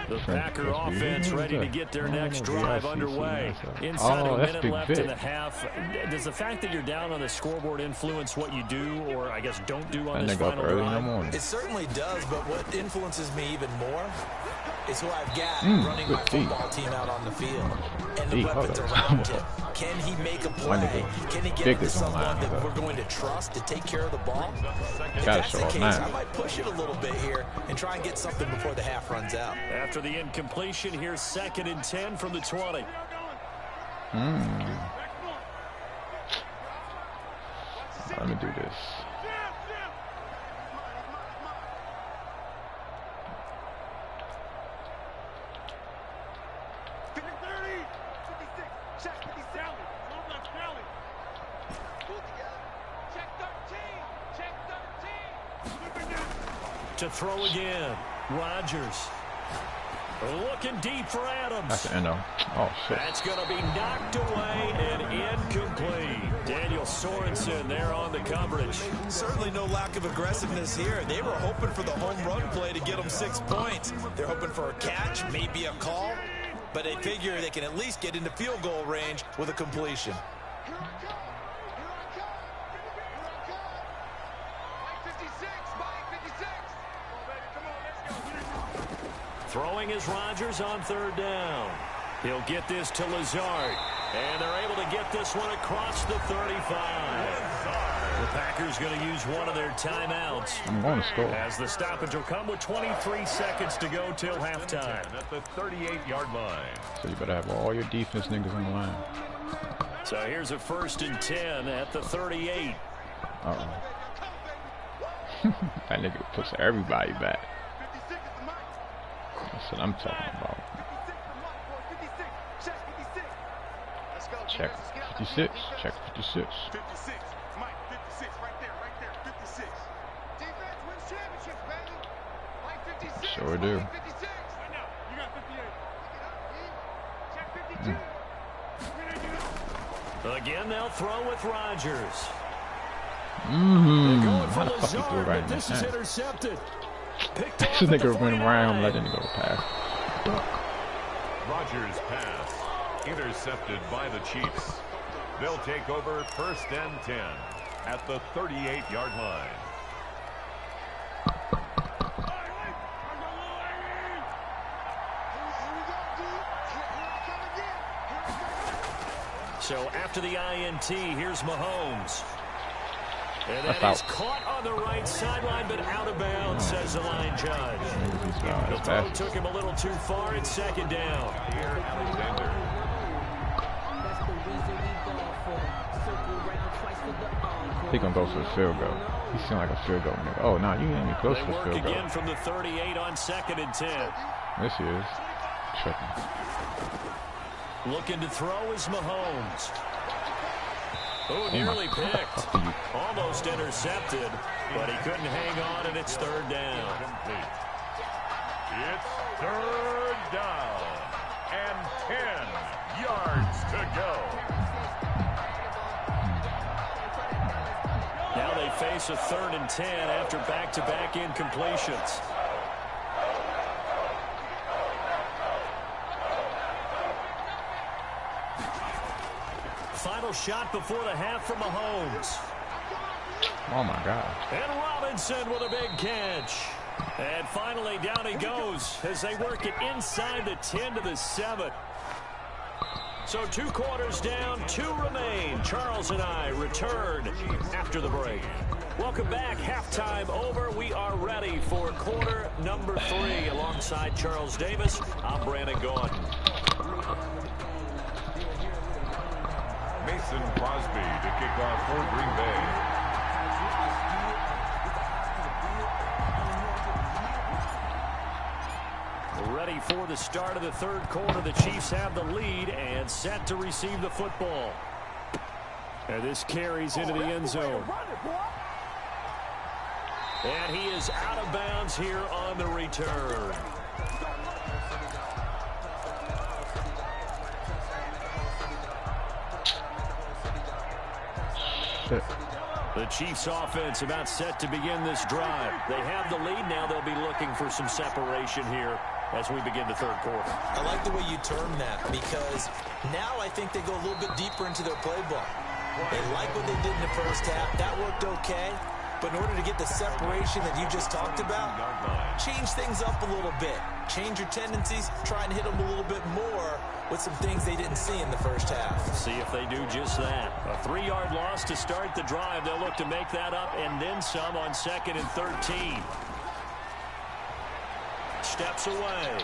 The Packer offense ready to get their next drive underway. Inside a minute left in the half. Does the fact that you're down on the scoreboard influence what you do, or I guess don't do on this final drive? It certainly does, but what influences me even more is who I've got running my football team out on the field and the weapons around him. Can he make a play? Can he get into someone that we're going to trust to take care of the ball? If that's the case, I might push it a little bit here and try and get something before the half runs out. After the incompletion, here's 2nd and 10 from the 20. Let me do this. To throw again, Rodgers. Looking deep for Adams. That's the end though. Oh, shit. That's going to be knocked away and incomplete. Daniel Sorensen there on the coverage. Certainly no lack of aggressiveness here. They were hoping for the home run play to get them 6 points. They're hoping for a catch, maybe a call, but they figure they can at least get into field goal range with a completion. Throwing is Rodgers on 3rd down. He'll get this to Lazard. And they're able to get this one across the 35. The Packers going to use one of their timeouts. I'm going to score. As the stoppage will come with 23 seconds to go till halftime. At the 38-yard line. So you better have all your defense niggas on the line. So here's a 1st and 10 at the 38. Uh-oh. That nigga puts everybody back. That's what I'm talking about. Check 56. Check 56. 56. Mike, 56. Right there. 56. Defense wins championships, baby. Mike, 56. Sure do. 56. I know. You got 58. Check 52. Again, they'll throw with Rodgers. How the fuck you threw it right in this the is hand? intercepted. Picked This off at nigga the went around 49. letting it go past. Rodgers' pass intercepted by the Chiefs. They'll take over 1st and 10 at the 38-yard line. So after the INT, here's Mahomes. And That's that is out. caught on the right sideline, but out of bounds, says the line judge. The throw took him a little too far. It's 2nd down. Here, Alexander. He gonna go for the field goal. He seemed like a field goal nigga. Oh, no, you ain't even close They to the work field goal. again from the 38 on 2nd and 10. This is tripping. Looking to throw is Mahomes. Oh, nearly picked. Almost intercepted, but he couldn't hang on, and it's 3rd down. It's 3rd down and 10 yards to go. Now they face a 3rd and 10 after back-to-back incompletions. Final shot before the half from Mahomes. Oh, my God. And Robinson with a big catch. And finally down he goes as they work it inside the 10 to the 7. So 2 quarters down, 2 remain. Charles and I return after the break. Welcome back. Halftime over. We are ready for quarter number 3. Alongside Charles Davis, I'm Brandon Gaudin. Mason Crosby to kick off for Green Bay. Ready for the start of the 3rd quarter. The Chiefs have the lead and set to receive the football. And this carries into the end zone. And he is out of bounds here on the return. Shit. The Chiefs offense about set to begin this drive. They have the lead now. They'll be looking for some separation here as we begin the 3rd quarter. I like the way you term that because now I think they go a little bit deeper into their playbook. They like what they did in the first half. That worked okay. But in order to get the separation that you just talked about, change things up a little bit. Change your tendencies. Try and hit them a little bit more with some things they didn't see in the first half. See if they do just that. A 3-yard loss to start the drive. They'll look to make that up and then some on 2nd and 13. Steps away.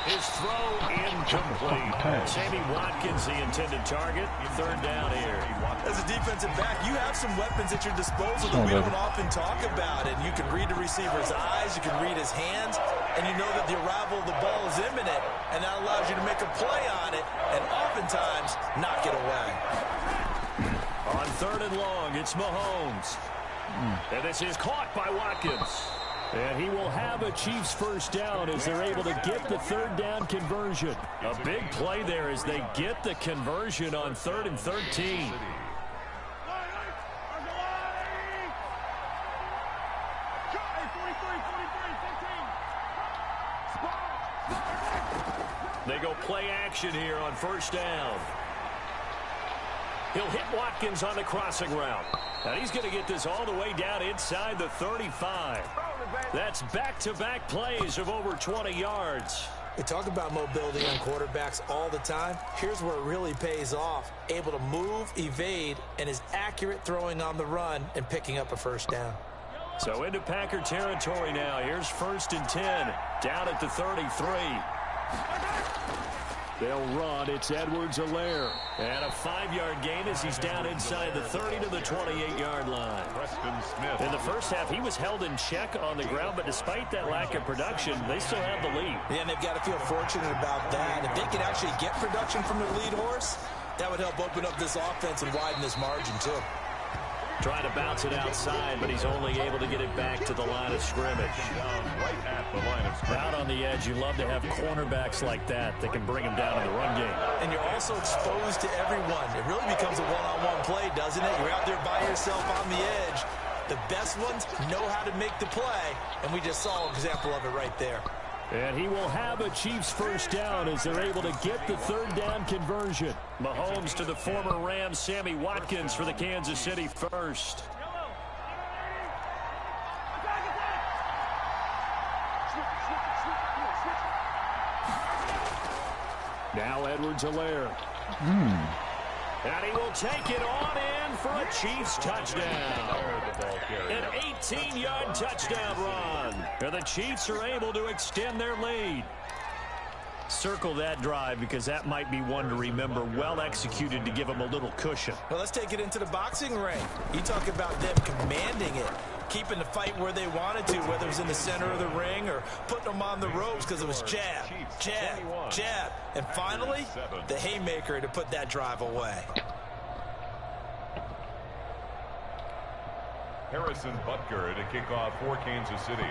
His throw incomplete. Sammy Watkins, the intended target. 3rd down here. As a defensive back, you have some weapons at your disposal that we don't often talk about. And you can read the receiver's eyes, you can read his hands, and you know that the arrival of the ball is imminent, and that allows you to make a play on it and oftentimes knock it away. On 3rd and long, it's Mahomes. And this is caught by Watkins. And he will have a Chiefs first down as they're able to get the third down conversion. A big play there as they get the conversion on 3rd and 13. They go play action here on first down. He'll hit Watkins on the crossing route. And he's going to get this all the way down inside the 35. That's back-to-back plays of over 20 yards. We talk about mobility on quarterbacks all the time. Here's where it really pays off. Able to move, evade, and is accurate throwing on the run and picking up a first down. So into Packer territory now. Here's 1st and 10 down at the 33. They'll run. It's Edwards-Helaire. And a 5-yard gain as he's down inside the 30 to the 28-yard line. Preston Smith. In the first half, he was held in check on the ground, but despite that lack of production, they still have the lead. Yeah, and they've got to feel fortunate about that. If they can actually get production from their lead horse, that would help open up this offense and widen this margin, too. Trying to bounce it outside, but he's only able to get it back to the line of scrimmage. Right at the line of scrimmage. Out on the edge, you love to have cornerbacks like that that can bring him down in the run game. And you're also exposed to everyone. It really becomes a one-on-one play, doesn't it? You're out there by yourself on the edge. The best ones know how to make the play, and we just saw an example of it right there. And he will have a Chiefs first down as they're able to get the third down conversion. Mahomes to the former Rams, Sammy Watkins for the Kansas City first. Now Edwards-Helaire. And he will take it on in for a Chiefs touchdown. An 18-yard touchdown run. And the Chiefs are able to extend their lead. Circle that drive because that might be one to remember. Well executed to give them a little cushion. Well, let's take it into the boxing ring. You talk about them commanding it, keeping the fight where they wanted to, whether it was in the center of the ring or putting them on the ropes because it was jab, jab, jab. And finally, the haymaker to put that drive away. Harrison Butker to kick off for Kansas City.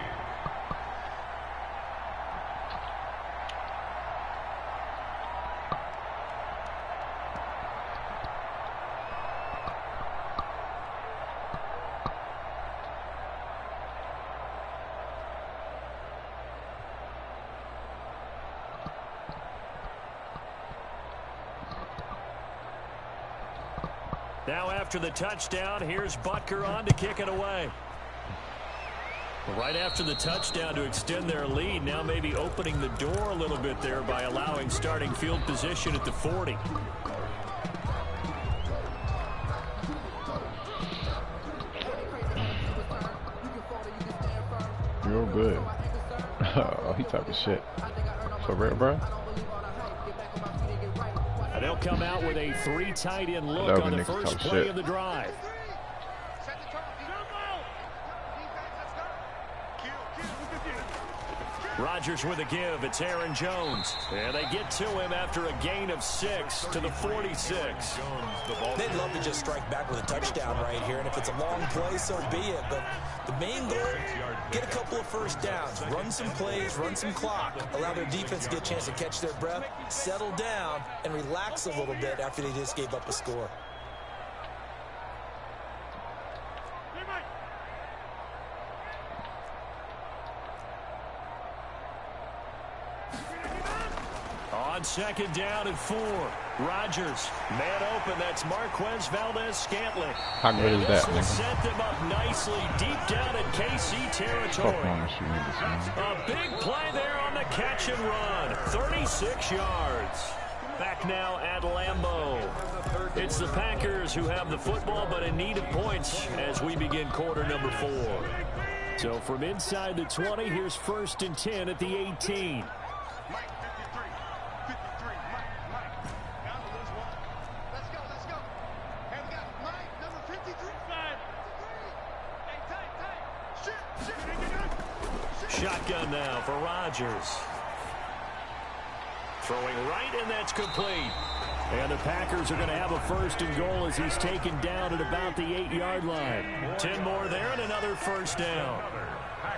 Now after the touchdown, here's Butker on to kick it away. Right after the touchdown to extend their lead, now maybe opening the door a little bit there by allowing starting field position at the 40. Real good. Oh, he talking shit. For real, bro? And they'll come out with a 3 tight end look on the first play of the drive. Rodgers with a give. It's Aaron Jones. And they get to him after a gain of 6 to the 46. They'd love to just strike back with a touchdown right here. And if it's a long play, so be it. But the main goal, get a couple of first downs. Run some plays, run some clock. Allow their defense to get a chance to catch their breath, settle down, and relax a little bit after they just gave up a score. On second down and 4. Rodgers, man open. That's Marquez Valdez-Scantling. How good is that, nigga? Set them up nicely deep down in KC territory. A big play there on the catch and run. 36 yards. Back now at Lambeau. It's the Packers who have the football but in need of points as we begin quarter number 4. So from inside the 20, here's 1st and 10 at the 18. Shotgun now for Rodgers. Throwing right, and that's complete. And the Packers are going to have a 1st and goal as he's taken down at about the 8-yard line. 10 more there and another first down.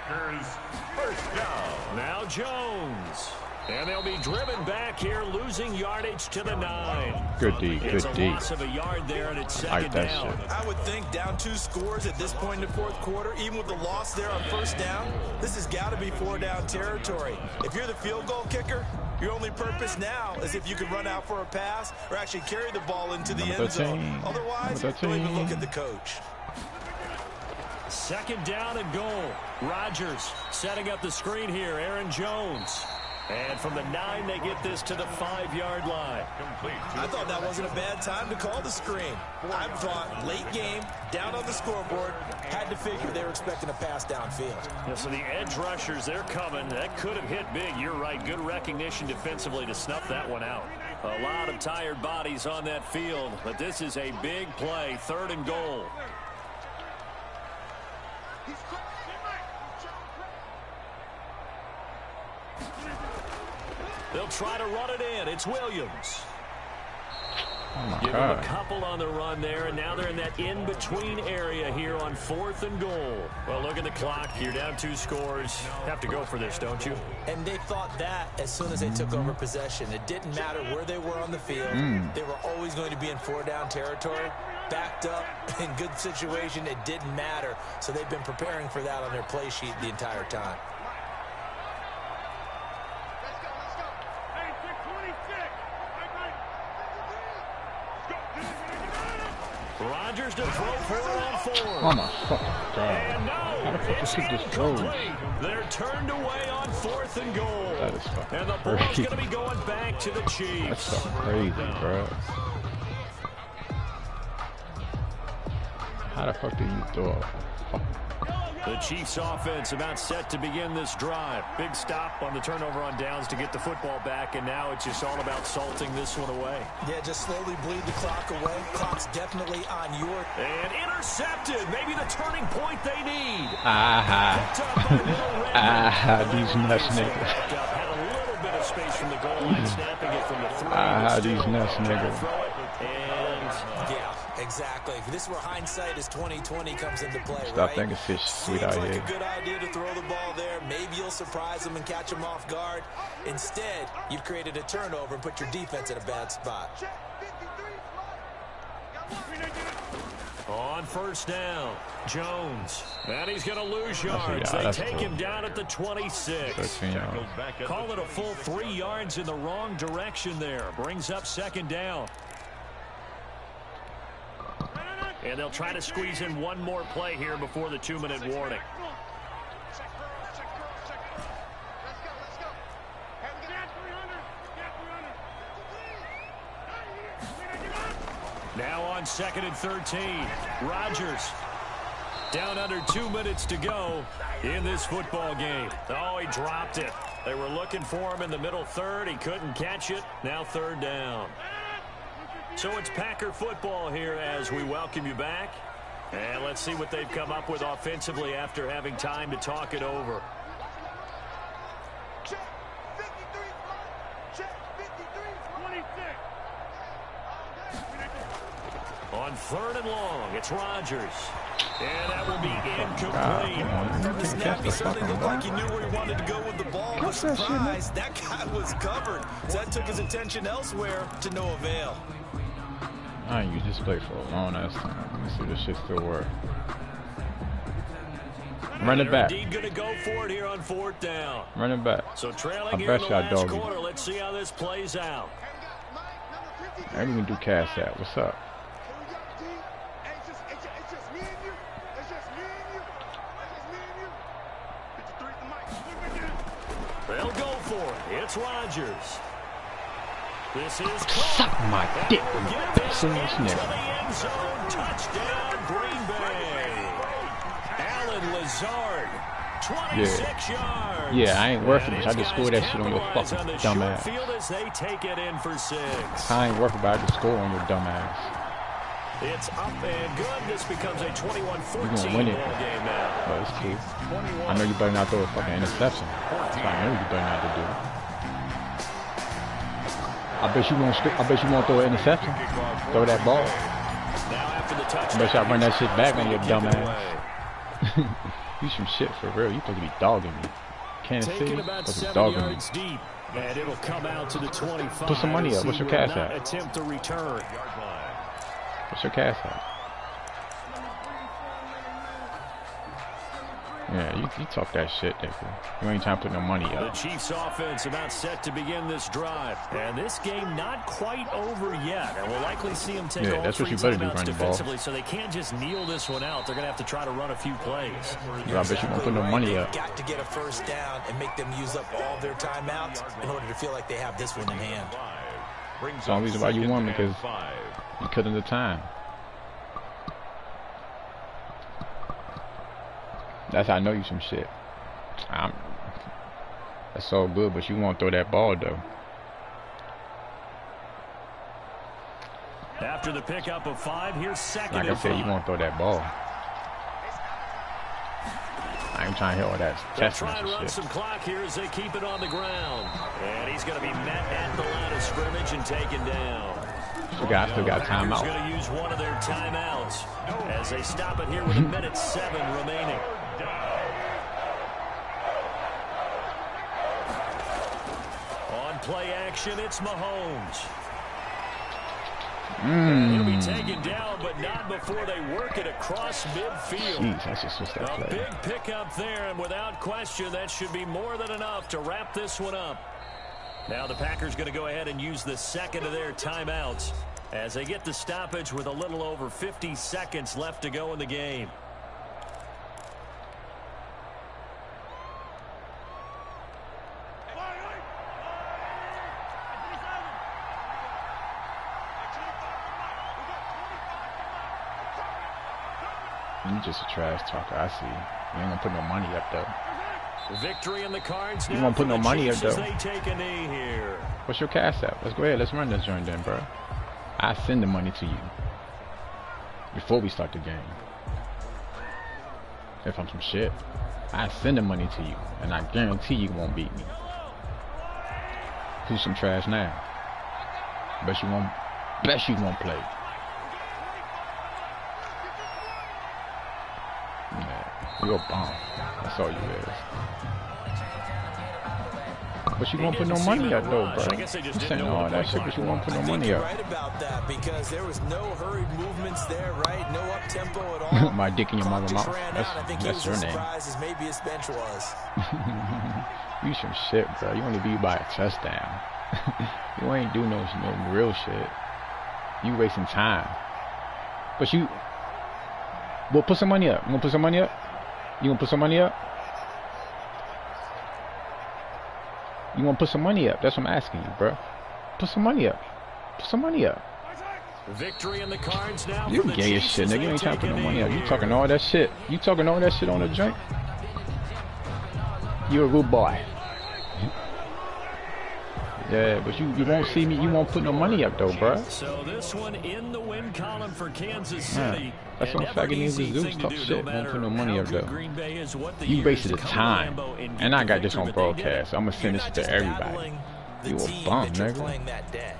Packers, first down. Now Jones. And they'll be driven back here, losing yardage to the 9. Good D, It's good a D. loss of a yard there, and it's Like second that down. shit. I would think down 2 scores at this point in the fourth quarter, even with the loss there on first down, this has got to be 4-down territory. If you're the field goal kicker, your only purpose now is if you can run out for a pass or actually carry the ball into the end zone. Otherwise, don't even look at the coach. Second down and goal. Rodgers setting up the screen here. Aaron Jones. And from the 9, they get this to the 5-yard line. I thought that wasn't a bad time to call the screen. I thought late game, down on the scoreboard, had to figure they were expecting a pass downfield. Yeah, so the edge rushers, they're coming. That could have hit big. You're right. Good recognition defensively to snuff that one out. A lot of tired bodies on that field, but this is a big play. 3rd and goal. They'll try to run it in. It's Williams. Oh my Give them a God. couple on the run there, and now they're in that in-between area here on 4th and goal. Well, look at the clock. You're down 2 scores. Have to go for this, don't you? And they thought that as soon as they took over possession. It didn't matter where they were on the field. They were always going to be in 4-down territory. Backed up, in good situation, it didn't matter. So they've been preparing for that on their play sheet the entire time. Rodgers to throw 4-on-4. Oh my fucking God. And How the no, fuck it's is this throw? incomplete. They're turned away on 4th and goal. That is fucking And the ball's crazy. going to be going back to the That's Chiefs. so crazy, bro. How the fuck do you throw a fuck? The Chiefs offense about set to begin this drive. Big stop on the turnover on downs to get the football back, and now it's just all about salting this one away. Yeah, just slowly bleed the clock away. Clock's definitely on your... And intercepted. Maybe the turning point they need. These nuts niggas. Had a little bit of space from the goal line, snapping it from the 3. These nuts niggas. And Yeah, exactly. This is where hindsight is 20/20 comes into play, Stop right? thinking fish sweet Seems out like here. a good idea to throw the ball there. Maybe you'll surprise them and catch them off guard. Instead, you've created a turnover and put your defense in a bad spot. on first down, Jones. And he's going to lose That's yards. yeah, They take cool. him down at the 26. 13 yards. Call it a full 3 yards in the wrong direction there. Brings up second down. And they'll try to squeeze in one more play here before the 2-minute warning. Now on 2nd and 13. Rodgers down under 2 minutes to go in this football game. Oh, he dropped it. They were looking for him in the middle third. He couldn't catch it. Now third down. So it's Packer football here as we welcome you back. And let's see what they've come up with offensively after having time to talk it over. On 3rd and long, it's Rodgers. And that will be incomplete. From the snap, he certainly looked like he knew where he wanted to go with the ball. But surprise, that guy was covered. So that took his attention elsewhere to no avail. I ain't used this play for a long ass time. Let me see if this shit still work. Run it back. Indeed going to go for it here on 4th down. Run it back. So trailing I here bet in the you I last dog quarter. you. Let's see how this plays out. Maybe we can do cash out. What's up? They'll go for it. It's Rodgers. This is Suck my dick, And you get this pussy into ass the nigga. end zone. Touchdown, Green Bay. Alan Lazard, 26 yards. Yeah, I ain't worth it, And but I his just scored guys that shit on your capitalize fucking on the dumb short ass. field as they take it in for 6. I ain't worth it, but I just score on your dumb ass. It's up and good. This becomes a 21-14 You gonna win it. ball game now. Oh, it's cool. I know you better not throw a fucking interception. That's what I know you better not to do. I bet you won't throw an interception. Throw that ball. Now after the touchdown, I bet you I run that shit back on your dumb ass. You some shit for real. You supposed to be dogging me. Kansas City about supposed to 7 dogging me. yards deep, and it'll come out to the 25. Put some money up. What's your cash at? Attempt to return. What's your cash at? Yeah, you talk that shit, nigga. You ain't trying to put no money up. The Chiefs offense about set to begin this drive. And this game not quite over yet. And we'll likely see them take all that's what three you better do, timeouts run the ball. defensively, so they can't just kneel this one out. They're going to have to try to run a few plays. I bet you won't put no money up. Got to get a first down and make them use up all their timeouts in order to feel like they have this one in hand. That's the only reason why you won, because you cut in the time. That's how I know you some shit. That's all good, but you won't throw that ball though. After the pickup of 5, here's second Like I and said, 5. you won't throw that ball. I ain't trying to hit all that testing Try and run shit. some clock here as they keep it on the ground. And he's going to be met at the line of scrimmage and taken down. Still got timeout. Going to use one of their timeouts as they stop it here with 1:07 remaining. On play action, it's Mahomes. He'll be taken down, but not before they work it across midfield. Jeez, that's just what's that A play. big pickup there, and without question, that should be more than enough to wrap this one up. Now the Packers going to go ahead and use the second of their timeouts as they get the stoppage with a little over 50 seconds left to go in the game. You just a trash talker, I see. You ain't gonna put no money up though. Victory in the cards now. You won't put no money up as though. they take a knee here. What's your cash app? Let's go ahead. Let's run this joint then, bro. I send the money to you before we start the game. If I'm some shit, I send the money to you, and I guarantee you won't beat me. Who's some trash now? Bet you won't. Bet you won't play. Yeah, you a bomb. That's all you is. But you won't put no money up though, bro. You saying all that shit, but you won't put no money up. Right about that, because there was no hurried movements there, right? No up tempo at all. My dick in your mother's mouth. That's your name. As maybe his bench was. You some shit, bro. You only beat by a touchdown. You ain't do no real shit. You wasting time. But you. Well, put some money up. You gonna put some money up? You gonna put some money up? You gonna put some money up? That's what I'm asking you, bro. Put some money up. Put some money up. Victory in the cards now. You gay as shit, nigga. You ain't trying to put no money up. You talking all that shit. You talking all that shit on the joint? You a good boy. Yeah, but you won't see me. You won't put no money up though, bro. So this one in the win column for Kansas City. That's what faggot niggas do. Talk shit. Won't put no money up though. You wasted the time, and I got this on broadcast. I'm gonna send this to everybody. You a bum, nigga.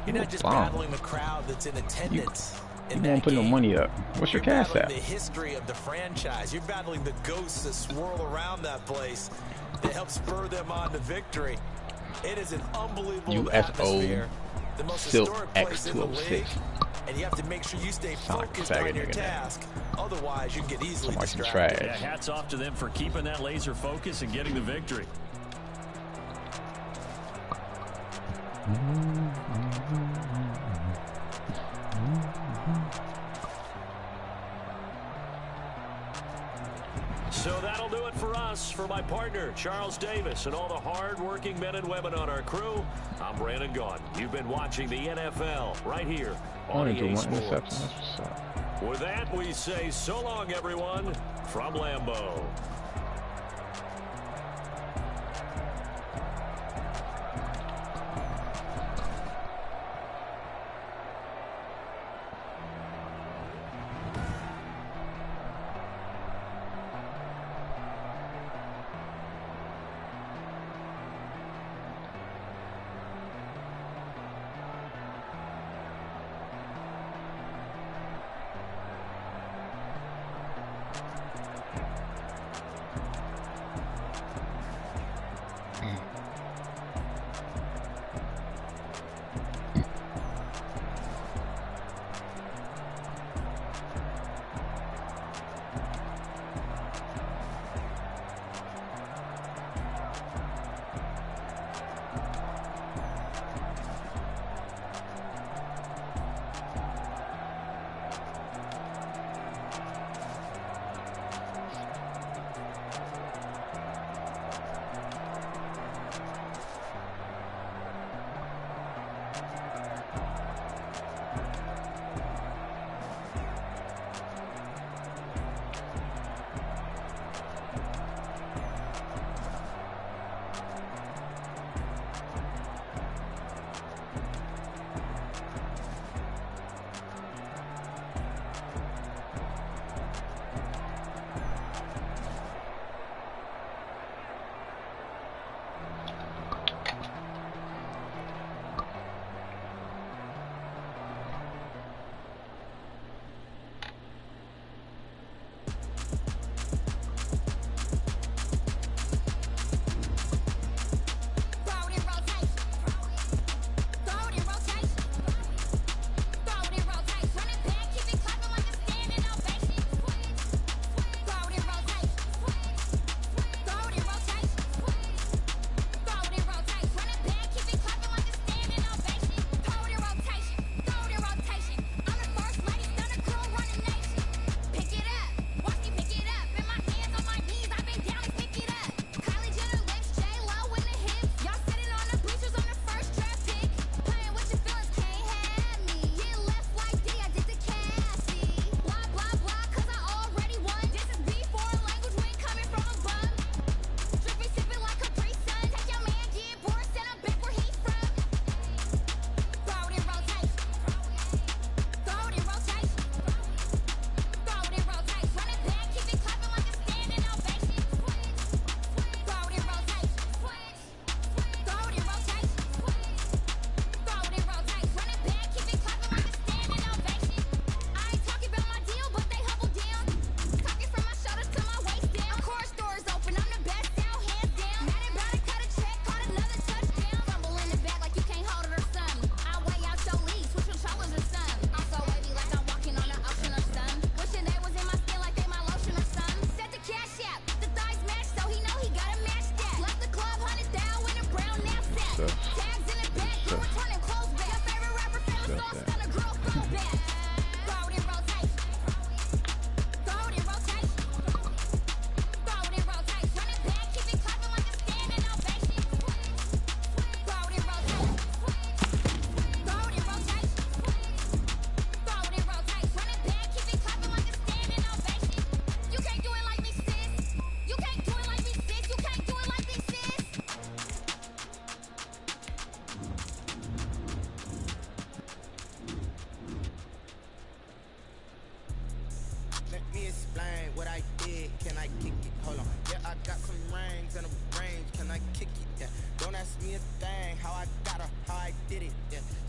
You're not just battling the crowd that's in attendance. You won't put no money up. What's your cash app? The history of the franchise. You're battling the ghosts that swirl around that place that help spur them on to victory. It is an unbelievable atmosphere. The most historic place in the league. And you have to make sure you stay focused on your task. Otherwise, you get easily distracted. Yeah, hats off to them for keeping that laser focus and getting the victory. So that'll do it for us. For my partner, Charles Davis, and all the hard-working men and women on our crew, I'm Brandon Gaudin. You've been watching the NFL right here on EA Sports. With that, we say so long, everyone, from Lambeau.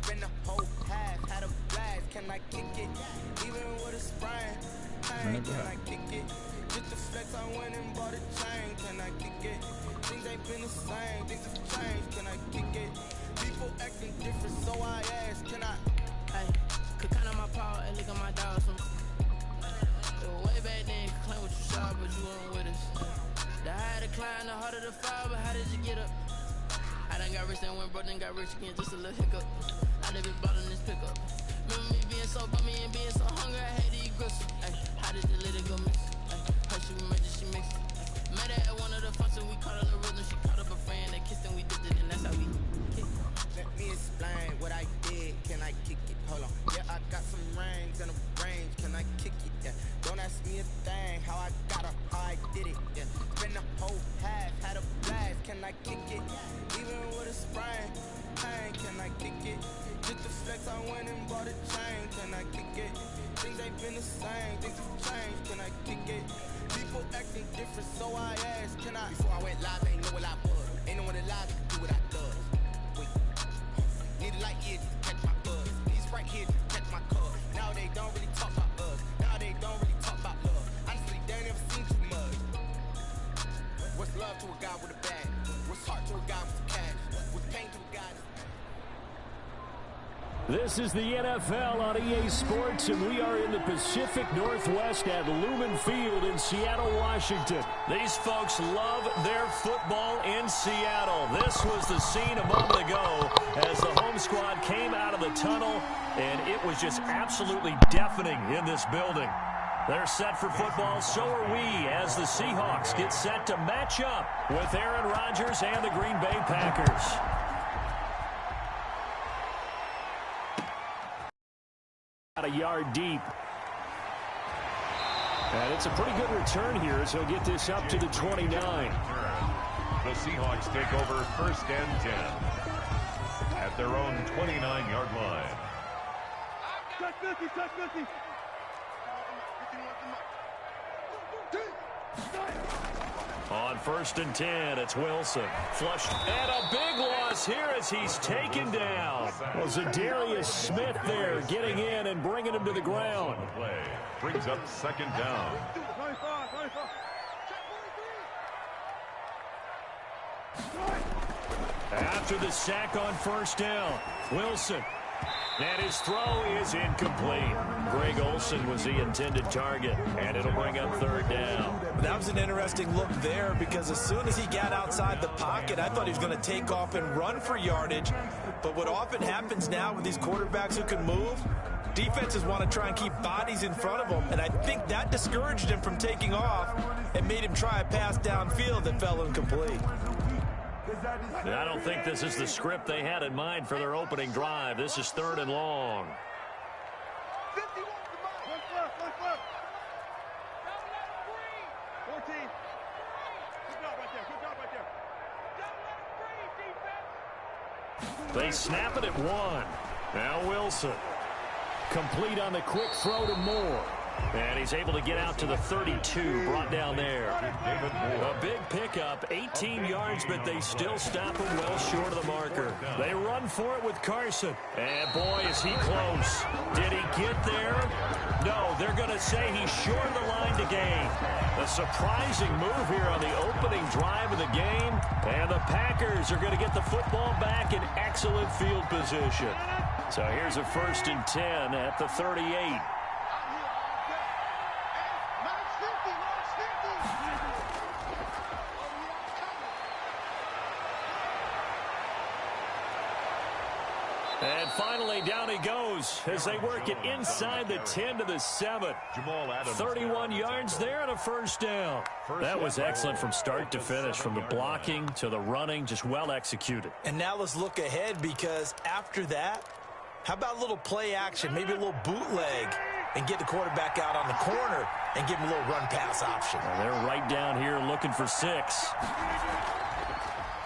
Spend the whole half, had a blast, can I kick it? Even with a sprain, pain, can I kick it? Just the flex, I went and bought a chain, can I kick it? Things ain't been the same, things have changed, can I kick it? People acting different, so I ask, can I? Hey, could count on my power and look at my dogs. Way back then, could claim what you saw, but you weren't with us. The higher the climb, the harder the fall, but how did you get up? I done got rich and went broke, then got rich again, just a little hiccup. I never bought on this pickup. Remember me being so bummy and being so hungry, I had to eat gristle. Ay, how did the little go miss? Her she made it, she mixed it. Met her at one of the functions, we caught her the rhythm. She caught up a friend, they kissed and we dipped it, and that's how we kicked. Let me explain what I did, can I kick it? Hold on, yeah, I got some rings and a range, can I kick it? Yeah, don't ask me a thing, how I got her, how I did it. Yeah, spend the whole half, had a blast, can I kick it? Even with a sprain, pain, can I kick it? Just the flex, I went and bought a chain, can I kick it? Things ain't been the same, things have changed, can I kick it? People acting different, so I asked, can I? Before I went live, ain't know what I was. Ain't no one alive can do what I does. Wait, need a light here to catch my buzz. These right here to catch my cuz. Now they don't really talk about us. Now they don't really talk about love. Honestly, they never seen too much. What's love to a guy with a bag? What's heart to a guy with cash? What's pain to a guy that's... This is the NFL on EA Sports, and we are in the Pacific Northwest at Lumen Field in Seattle, Washington. These folks love their football in Seattle. This was the scene a moment ago as the home squad came out of the tunnel, and it was just absolutely deafening in this building. They're set for football, so are we, as the Seahawks get set to match up with Aaron Rodgers and the Green Bay Packers. A yard deep. And it's a pretty good return here as he'll get this up to the 29. The Seahawks take over 1st and 10 at their own 29-yard line. Touch 50, touch 50. On 1st and 10, it's Wilson. Flushed, and a big loss here as he's taken down. Well, Zadarius Smith there getting in and bringing him to the ground. Play brings up 2nd down. 95. After the sack on 1st down, Wilson. And his throw is incomplete. Greg Olsen was the intended target, and it'll bring up 3rd down. That was an interesting look there because as soon as he got outside the pocket, I thought he was going to take off and run for yardage. But what often happens now with these quarterbacks who can move, defenses want to try and keep bodies in front of them, and I think that discouraged him from taking off and made him try a pass downfield that fell incomplete. I don't think this is the script they had in mind for their opening drive. This is 3rd and long. 51 to One left. 14. Good job right there. They snap it at 1. Now Wilson. Complete on the quick throw to Moore. And he's able to get out to the 32, brought down there. A big pickup, 18 yards, but they still stop him well short of the marker. They run for it with Carson. And boy, is he close. Did he get there? No, they're going to say he's short of the line to gain. A surprising move here on the opening drive of the game. And the Packers are going to get the football back in excellent field position. So here's a 1st and 10 at the 38. And finally, down he goes as they work it inside the 10 to the 7. 31 yards there and a 1st down. That was excellent from start to finish, from the blocking to the running, just well executed. And now let's look ahead because after that, how about a little play action, maybe a little bootleg, and get the quarterback out on the corner and give him a little run-pass option. Well, they're right down here looking for 6.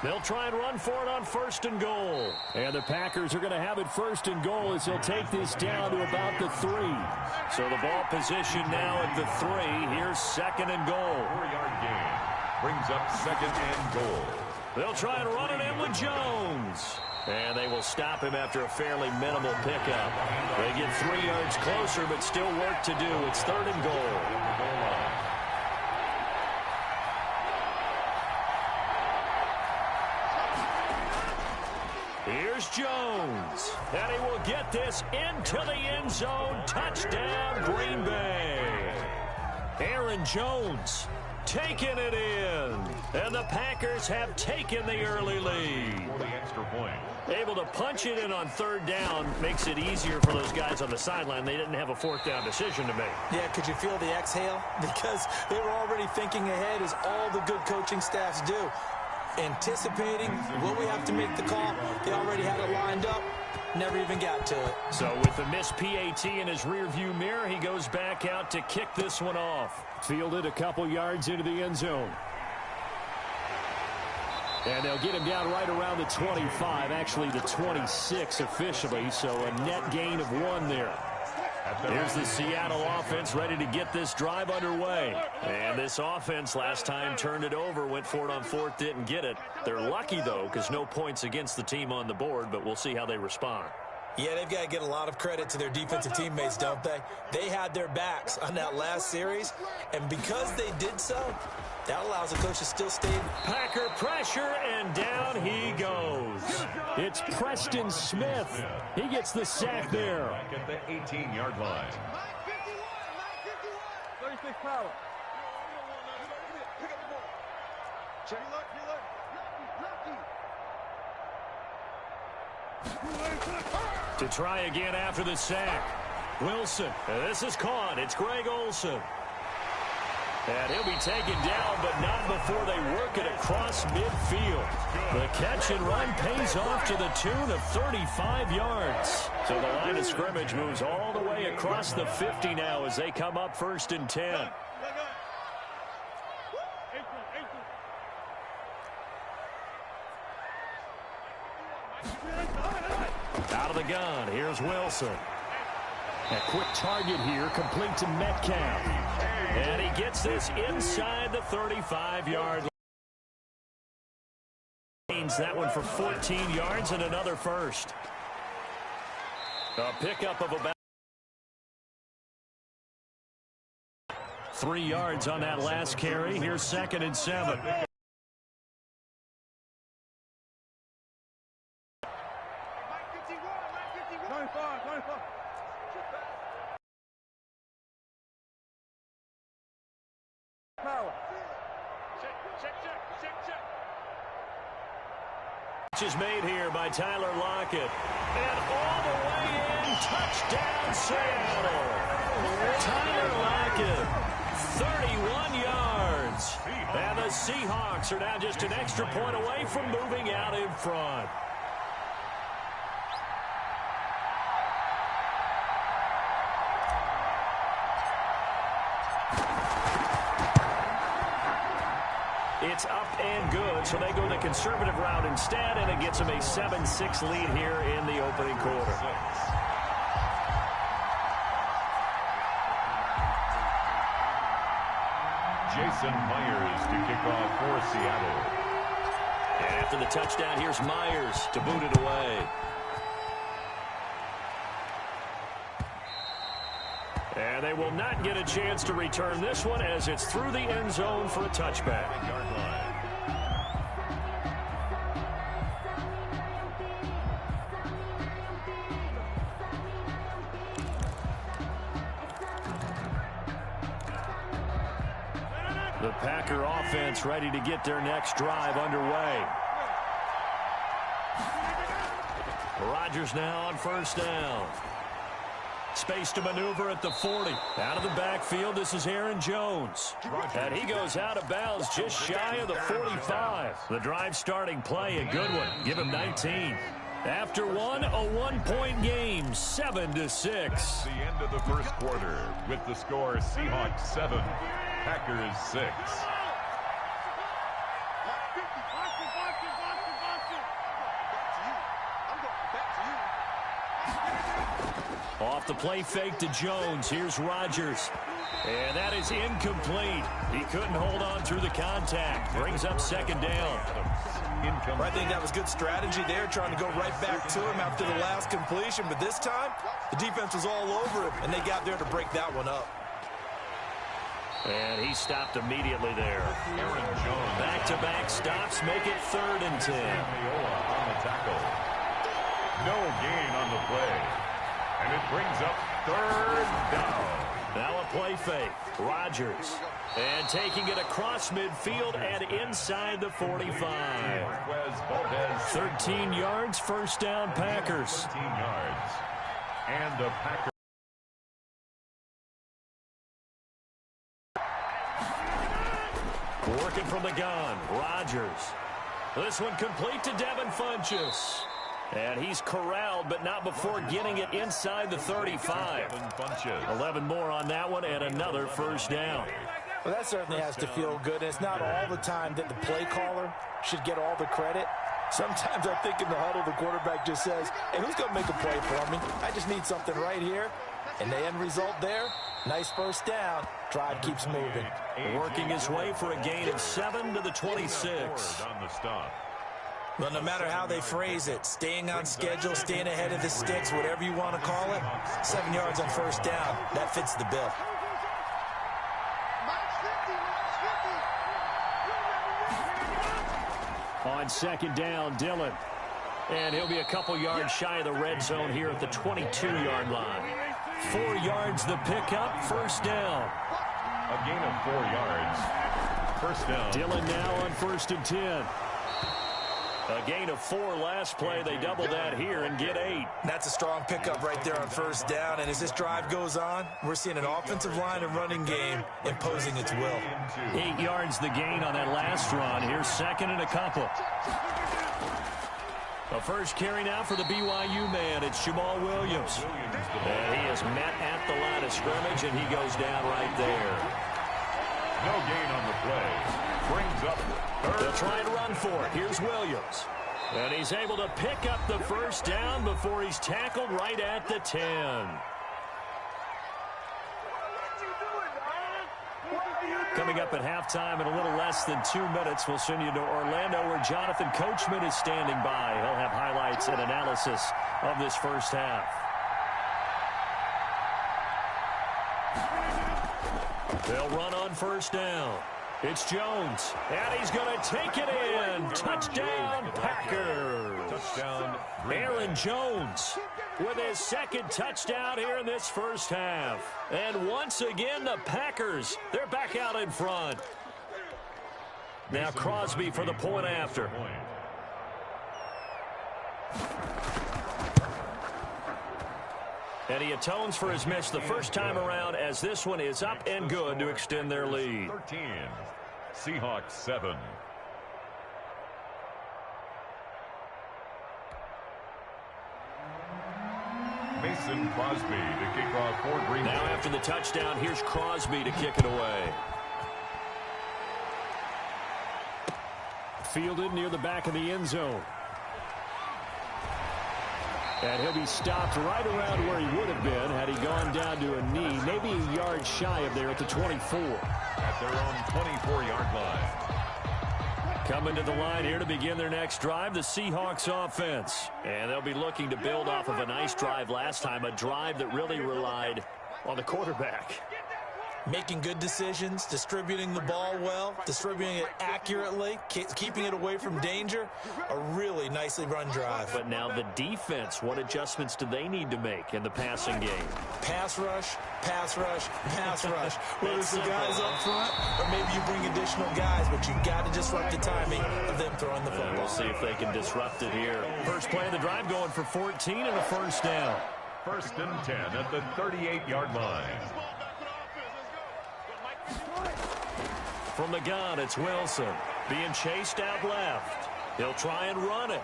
They'll try and run for it on 1st and goal. And the Packers are going to have it 1st and goal as he'll take this down to about the 3. So the ball position now at the 3. Here's 2nd and goal. 4-yard gain brings up 2nd and goal. They'll try and run it in with Jones. And they will stop him after a fairly minimal pickup. They get 3 yards closer, but still work to do. It's 3rd and goal. Here's Jones. And he will get this into the end zone. Touchdown, Green Bay. Aaron Jones taking it in. And the Packers have taken the early lead. For the extra point. Able to punch it in on 3rd down makes it easier for those guys on the sideline. They didn't have a 4th down decision to make. Yeah, could you feel the exhale? Because they were already thinking ahead, as all the good coaching staffs do. Anticipating, will we have to make the call? They already had it lined up. Never even got to it. So with the missed PAT in his rearview mirror, he goes back out to kick this one off. Fielded a couple yards into the end zone. And they'll get him down right around the 25, actually the 26 officially, so a net gain of 1 there. Here's the Seattle offense ready to get this drive underway. And this offense last time turned it over, went for it on 4th, didn't get it. They're lucky, though, because no points against the team on the board, but we'll see how they respond. Yeah, they've got to get a lot of credit to their defensive teammates, don't they? They had their backs on that last series, and because they did so, that allows the coach to still stay. Packer pressure, and down he goes. It's Preston Smith. He gets the sack there. Back at the 18-yard line. 36 power. Pick up the ball. Check. To try again after the sack. Wilson. This is caught. It's Greg Olsen. And he'll be taken down, but not before they work it across midfield. The catch and run pays off to the tune of 35 yards. So the line of scrimmage moves all the way across the 50 now as they come up 1st and 10. Out of the gun, here's Wilson. A quick target here, complete to Metcalf. And he gets this inside the 35-yard line. Gains that one for 14 yards and another first. A pickup of about 3 yards on that last carry. Here's 2nd and 7. Is made here by Tyler Lockett. And all the way in, touchdown Seattle. Tyler Lockett, 31 yards. And the Seahawks are now just an extra point away from moving out in front. It's up and good, so they go the conservative route instead, and it gets them a 7-6 lead here in the opening quarter. Jason Myers to kick off for Seattle. And after the touchdown, here's Myers to boot it away. And they will not get a chance to return this one as it's through the end zone for a touchback. The Packer offense ready to get their next drive underway. Rodgers now on 1st down. Space to maneuver at the 40. Out of the backfield, this is Aaron Jones. And he goes out of bounds just shy of the 45. The drive starting play, a good one. Give him 19. After one, a 1-point game, 7-6. The end of the first quarter with the score Seahawks 7, Packers 6. Off the play fake to Jones. Here's Rodgers. And that is incomplete. He couldn't hold on through the contact. Brings up 2nd down. I think that was good strategy there, trying to go right back to him after the last completion. But this time, the defense was all over him, and they got there to break that one up. And he stopped immediately there. Back-to-back stops make it 3rd and 10. On the tackle. No gain on the play. And it brings up 3rd down. Now a play fake. Rodgers. And taking it across midfield and inside the 45. 13 yards, 1st down, Packers. 13 yards. And the Packers. Working from the gun, Rodgers. This one complete to Devin Funchess. And he's corralled, but not before getting it inside the 35. 11 more on that one, and another 1st down. Well, that certainly has to feel good. And it's not all the time that the play caller should get all the credit. Sometimes I think in the huddle, the quarterback just says, hey, who's going to make a play for me? I just need something right here. And the end result there, nice 1st down. Drive keeps moving. Working his way for a gain of 7 to the 26. On the stop. Well, no matter how they phrase it, staying on schedule, staying ahead of the sticks, whatever you want to call it, 7 yards on 1st down, that fits the bill. On 2nd down, Dillon. And he'll be a couple yards shy of the red zone here at the 22-yard line. 4 yards the pickup, 1st down. A gain of 4 yards. 1st down. Dillon now on 1st and 10. A gain of 4 last play. They double that here and get 8. That's a strong pickup right there on 1st down. And as this drive goes on, we're seeing an offensive line and running game imposing its will. 8 yards the gain on that last run. Here's 2nd and a couple. A first carry now for the BYU man. It's Jamal Williams. And he is met at the line of scrimmage, and he goes down right there. No gain on the play. Brings up 3rd. They'll try and run for it. Here's Williams. And he's able to pick up the 1st down before he's tackled right at the 10. Coming up at halftime in a little less than 2 minutes, we'll send you to Orlando where Jonathan Coachman is standing by. He'll have highlights and analysis of this 1st half. They'll run on 1st down. It's Jones, and he's going to take it in. Touchdown, Packers. Touchdown, Aaron Jones with his 2nd touchdown here in this 1st half. And once again, the Packers, they're back out in front. Now Crosby for the point after. And he atones for his miss the 1st time around as this one is up and good to extend their lead. 13, Seahawks 7. Mason Crosby to kick off for Green Bay. Now after the touchdown, here's Crosby to kick it away. Fielded near the back of the end zone. And he'll be stopped right around where he would have been had he gone down to a knee, maybe a yard shy of there at the 24. At their own 24-yard line. Coming to the line here to begin their next drive, the Seahawks offense. And they'll be looking to build off of a nice drive last time, a drive that really relied on the quarterback. Making good decisions, distributing the ball well, distributing it accurately, keeping it away from danger. A really nicely run drive. But now the defense, what adjustments do they need to make in the passing game? Pass rush, pass rush, pass rush. Whether it's the guys up front or maybe you bring additional guys, but you've got to disrupt the timing of them throwing the football. We'll see if they can disrupt it here. First play of the drive going for 14 and a 1st down. 1st and 10 at the 38-yard line. From the gun, it's Wilson. Being chased out left. He'll try and run it.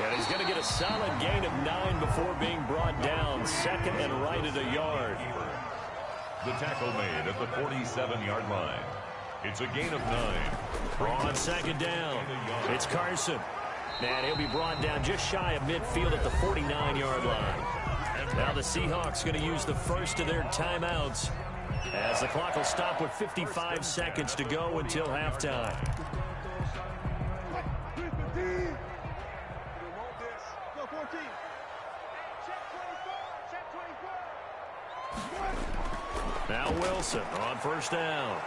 And he's going to get a solid gain of 9 before being brought down. 2nd and right at a yard. The tackle made at the 47-yard line. It's a gain of 9. On 2nd down, it's Carson. And he'll be brought down just shy of midfield at the 49-yard line. Now the Seahawks going to use the first of their timeouts, as the clock will stop with 55 seconds to go until halftime. Now Wilson on first down.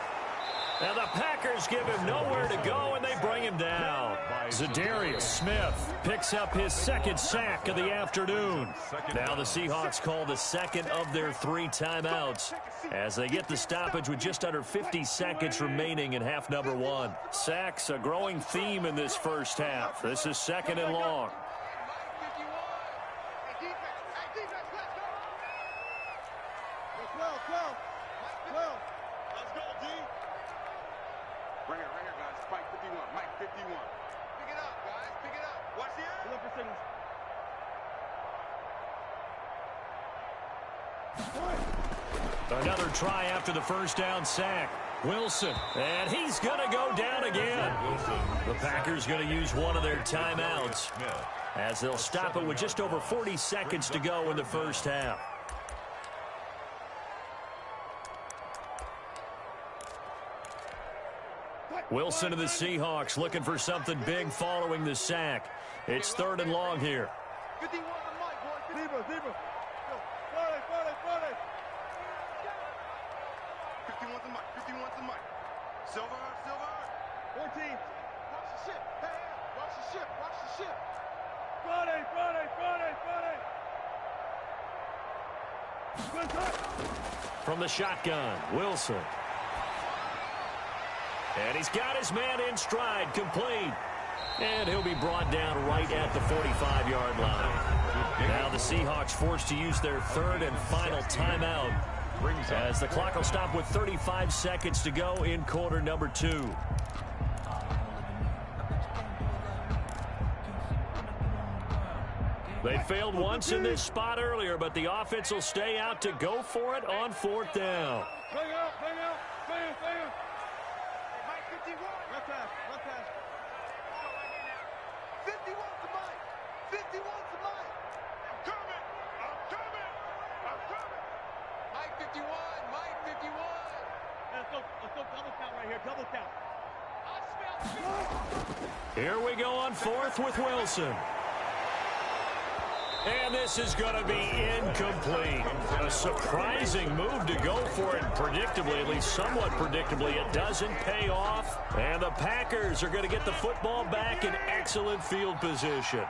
And the Packers give him nowhere to go, and they bring him down. Zadarius Smith picks up his second sack of the afternoon. Now the Seahawks call the second of their 3 timeouts as they get the stoppage with just under 50 seconds remaining in half number 1. Sacks, a growing theme in this first half. This is 2nd and long. Another try after the first down sack. Wilson, and he's going to go down again. The Packers going to use one of their timeouts as they'll stop it with just over 40 seconds to go in the first half. Wilson of the Seahawks looking for something big following the sack. It's 3rd and long here. 51 to Mike, boy. Zebra. 51 to Mike. Silver. 14. Watch the ship. Hey, watch the ship. Friday. From the shotgun, Wilson. And he's got his man in stride, complete. And he'll be brought down right at the 45-yard line. Now the Seahawks forced to use their 3rd and final timeout as the clock will stop with 35 seconds to go in quarter number 2. They failed once in this spot earlier, but the offense will stay out to go for it on 4th down. Hang out. Mike 51. Left pass. 51 to Mike. 51 to Mike. I'm coming. Mike 51. Let's go double count right here. Double count. Here we go on 4th with Wilson. And this is going to be incomplete. A surprising move to go for it. Predictably, at least somewhat predictably, it doesn't pay off. And the Packers are going to get the football back in excellent field position.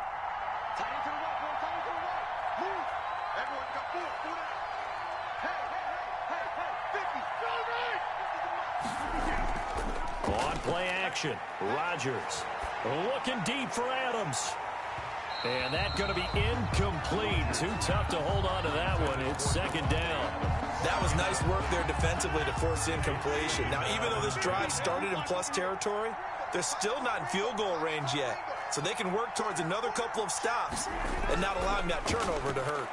On play action, Rodgers looking deep for Adams. And that's going to be incomplete. Too tough to hold on to that one. It's 2nd down. That was nice work there defensively to force incompletion. Now, even though this drive started in plus territory, they're still not in field goal range yet. So they can work towards another couple of stops and not allowing that turnover to hurt.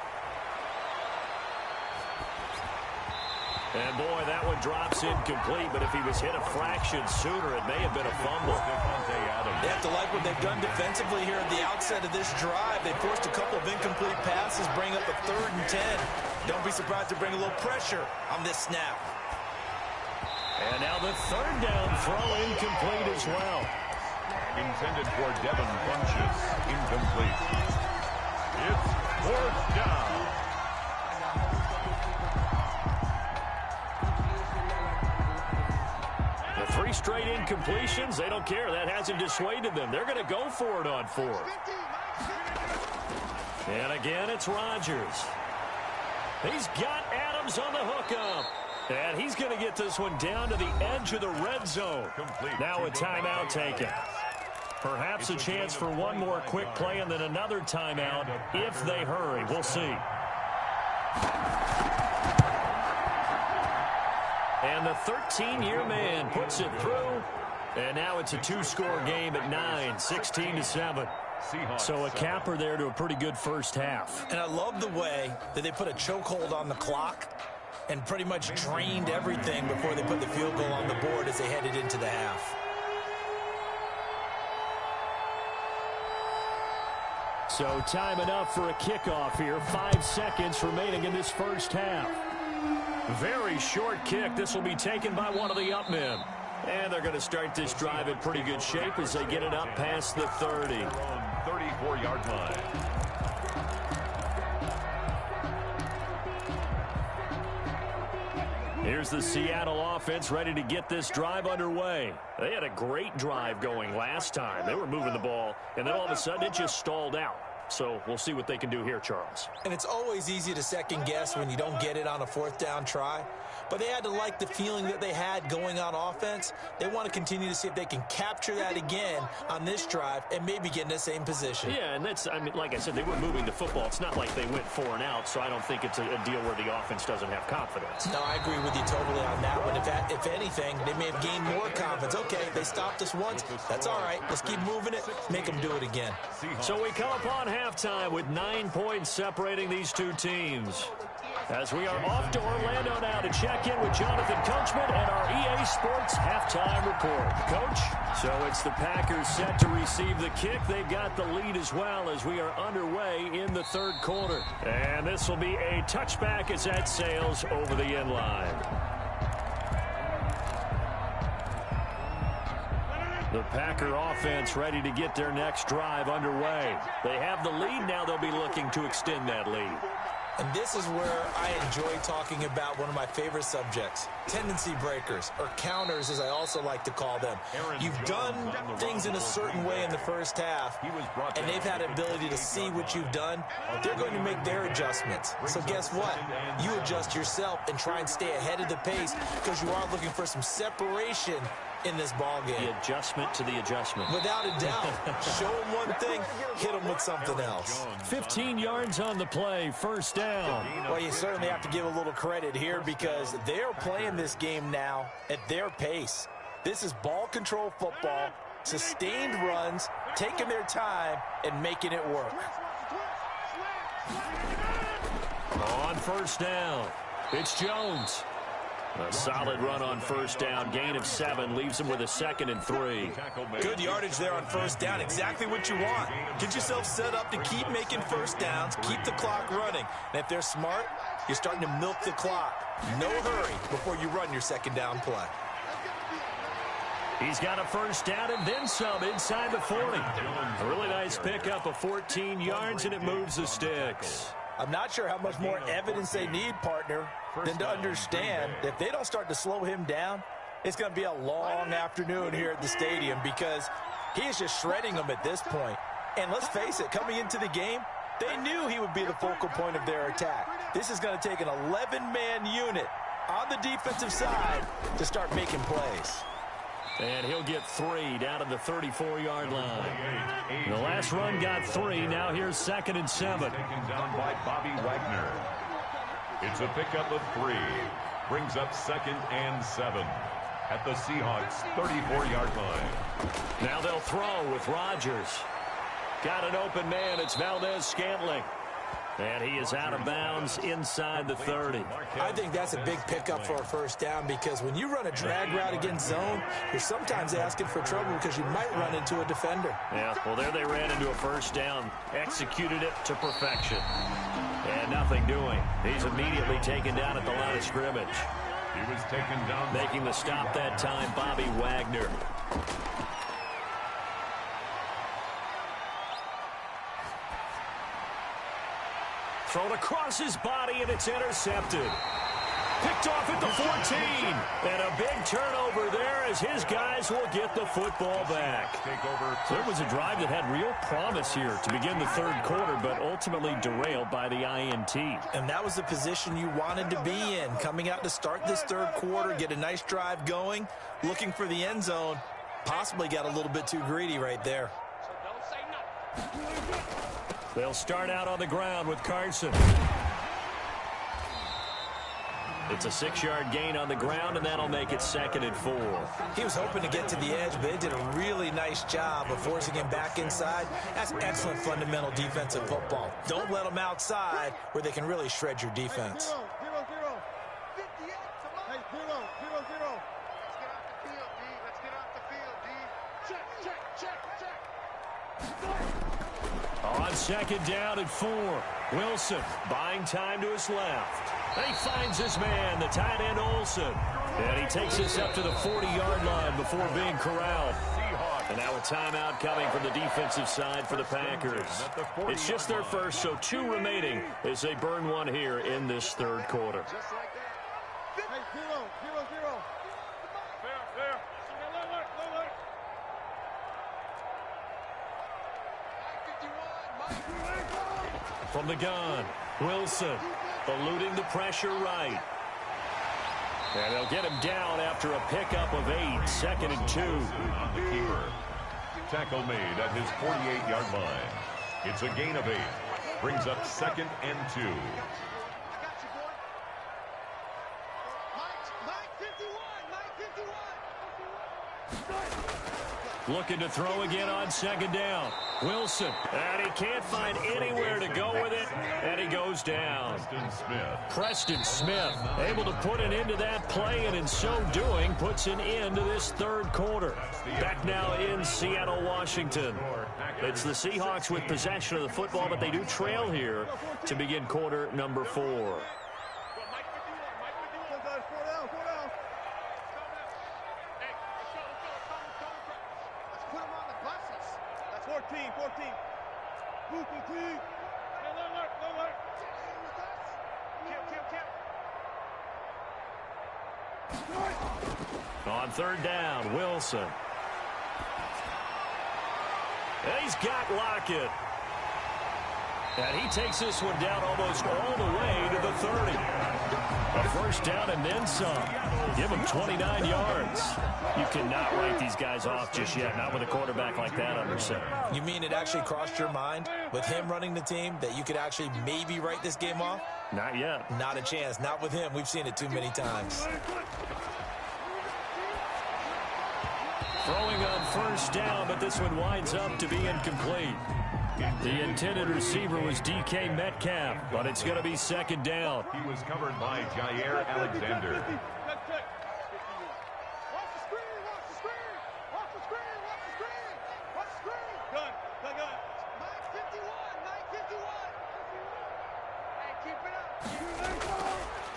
And, boy, that one drops incomplete, but if he was hit a fraction sooner, it may have been a fumble. They have to like what they've done defensively here at the outset of this drive. They forced a couple of incomplete passes, bring up a 3rd and 10. Don't be surprised to bring a little pressure on this snap. And now the 3rd down throw incomplete as well. Intended for Devin Funches. Incomplete. It's 4th down. The 3 straight incompletions, they don't care. That hasn't dissuaded them. They're going to go for it on 4th. And again, it's Rodgers. He's got Adams on the hookup. And he's going to get this one down to the edge of the red zone. Now a timeout taken. Perhaps a chance for one more quick play and then another timeout if they hurry. We'll see. And the 13-year man puts it through. And now it's a 2-score game at 9, 16-7. So a capper there to a pretty good first half. And I love the way that they put a chokehold on the clock and pretty much drained everything before they put the field goal on the board as they headed into the half. So time enough for a kickoff here. 5 seconds remaining in this first half. Very short kick. This will be taken by one of the up men. And they're going to start this drive in pretty good shape as they get it up past the 30. 34-yard line. Here's the Seattle offense ready to get this drive underway. They had a great drive going last time. They were moving the ball, and then all of a sudden it just stalled out. So we'll see what they can do here, Charles. And it's always easy to second guess when you don't get it on a fourth down try. But they had to like the feeling that they had going on offense. They want to continue to see if they can capture that again on this drive and maybe get in the same position. Yeah, and that's, I mean, like I said, they were moving the football. It's not like they went 4 and out, so I don't think it's a deal where the offense doesn't have confidence. No, I agree with you totally on that one. If anything, they may have gained more confidence. Okay, they stopped us once. That's all right. Let's keep moving it. Make them do it again. So we come upon halftime with 9 points separating these two teams. As we are off to Orlando now to check in with Jonathan Coachman and our EA Sports halftime report. Coach, so it's the Packers set to receive the kick. They've got the lead as well as we are underway in the third quarter. And this will be a touchback as that sails over the end line. The Packer offense ready to get their next drive underway. They have the lead now. They'll be looking to extend that lead. And this is where I enjoy talking about one of my favorite subjects, tendency breakers, or counters as I also like to call them. You've done things in a certain way in the first half, and they've had the ability to see what you've done. They're going to make their adjustments. So guess what? You adjust yourself and try and stay ahead of the pace because you are looking for some separation in this ball game. The adjustment to the adjustment. Without a doubt. Show them one thing, hit them with something else. 15 yards on the play, first down. Well, you certainly have to give a little credit here because they're playing this game now at their pace. This is ball control football, sustained runs, taking their time, and making it work. On first down, it's Jones. A solid run on first down. Gain of 7 leaves him with a 2nd and 3. Good yardage there on first down. Exactly what you want. Get yourself set up to keep making first downs. Keep the clock running. And if they're smart, you're starting to milk the clock. No hurry before you run your second down play. He's got a first down and then some inside the 40. A really nice pickup of 14 yards, and it moves the sticks. I'm not sure how much more evidence they need, partner, than to understand that if they don't start to slow him down, it's going to be a long afternoon here at the stadium because he is just shredding them at this point. And let's face it, coming into the game, they knew he would be the focal point of their attack. This is going to take an 11-man unit on the defensive side to start making plays. And he'll get 3 down to the 34-yard line. The last run got 3. Now here's 2nd and 7. Taken down by Bobby Wagner. It's a pickup of 3. Brings up 2nd and 7 at the Seahawks' 34-yard line. Now they'll throw with Rodgers. Got an open man. It's Valdez-Scantling. And he is out of bounds inside the 30. I think that's a big pickup for a first down because when you run a drag route against zone, you're sometimes asking for trouble because you might run into a defender. Yeah, well, there they ran into a first down, executed it to perfection. And nothing doing. He's immediately taken down at the line of scrimmage. He was taken down. Making the stop that time, Bobby Wagner. Thrown across his body, and it's intercepted. Picked off at the 14. And a big turnover there as his guys will get the football back. So it was a drive that had real promise here to begin the third quarter, but ultimately derailed by the INT. And that was the position you wanted to be in. Coming out to start this third quarter, get a nice drive going, looking for the end zone. Possibly got a little bit too greedy right there. They'll start out on the ground with Carson. It's a 6-yard gain on the ground, and that'll make it 2nd and 4. He was hoping to get to the edge, but they did a really nice job of forcing him back inside. That's excellent fundamental defensive football. Don't let them outside where they can really shred your defense. 0-0. 58. Hey, 0-0. Let's get off the field, D. Check. On 2nd down and 4. Wilson buying time to his left. And he finds his man, the tight end Olsen. And he takes us up to the 40-yard line before being corralled. And now a timeout coming from the defensive side for the Packers. It's just their first, so 2 remaining as they burn one here in this third quarter. Hey, 0-0-0. Fair. Look. From the gun, Wilson eluding the pressure right. And they'll get him down after a pickup of 8, 2nd and 2. On the keeper. Tackle made at his 48-yard line. It's a gain of 8. Brings up 2nd and 2. Looking to throw again on 2nd down. Wilson, and he can't find anywhere to go with it, and he goes down. Preston Smith able to put an end to that play, and in so doing puts an end to this 3rd quarter. Back now in Seattle, Washington. It's the Seahawks with possession of the football, but they do trail here to begin quarter number 4. 14. Who complete? Look. Kill. On 3rd down, Wilson. And he's got Lockett. And he takes this one down almost all the way to the 30. A 1st down and then some. Give him 29 yards. You cannot write these guys off just yet, not with a quarterback like that under center. You mean it actually crossed your mind with him running the team that you could actually maybe write this game off? Not yet. Not a chance. Not with him. We've seen it too many times. Throwing on 1st down, but this one winds up to be incomplete. The intended receiver was DK Metcalf, but it's going to be 2nd down. He was covered by Jair Alexander.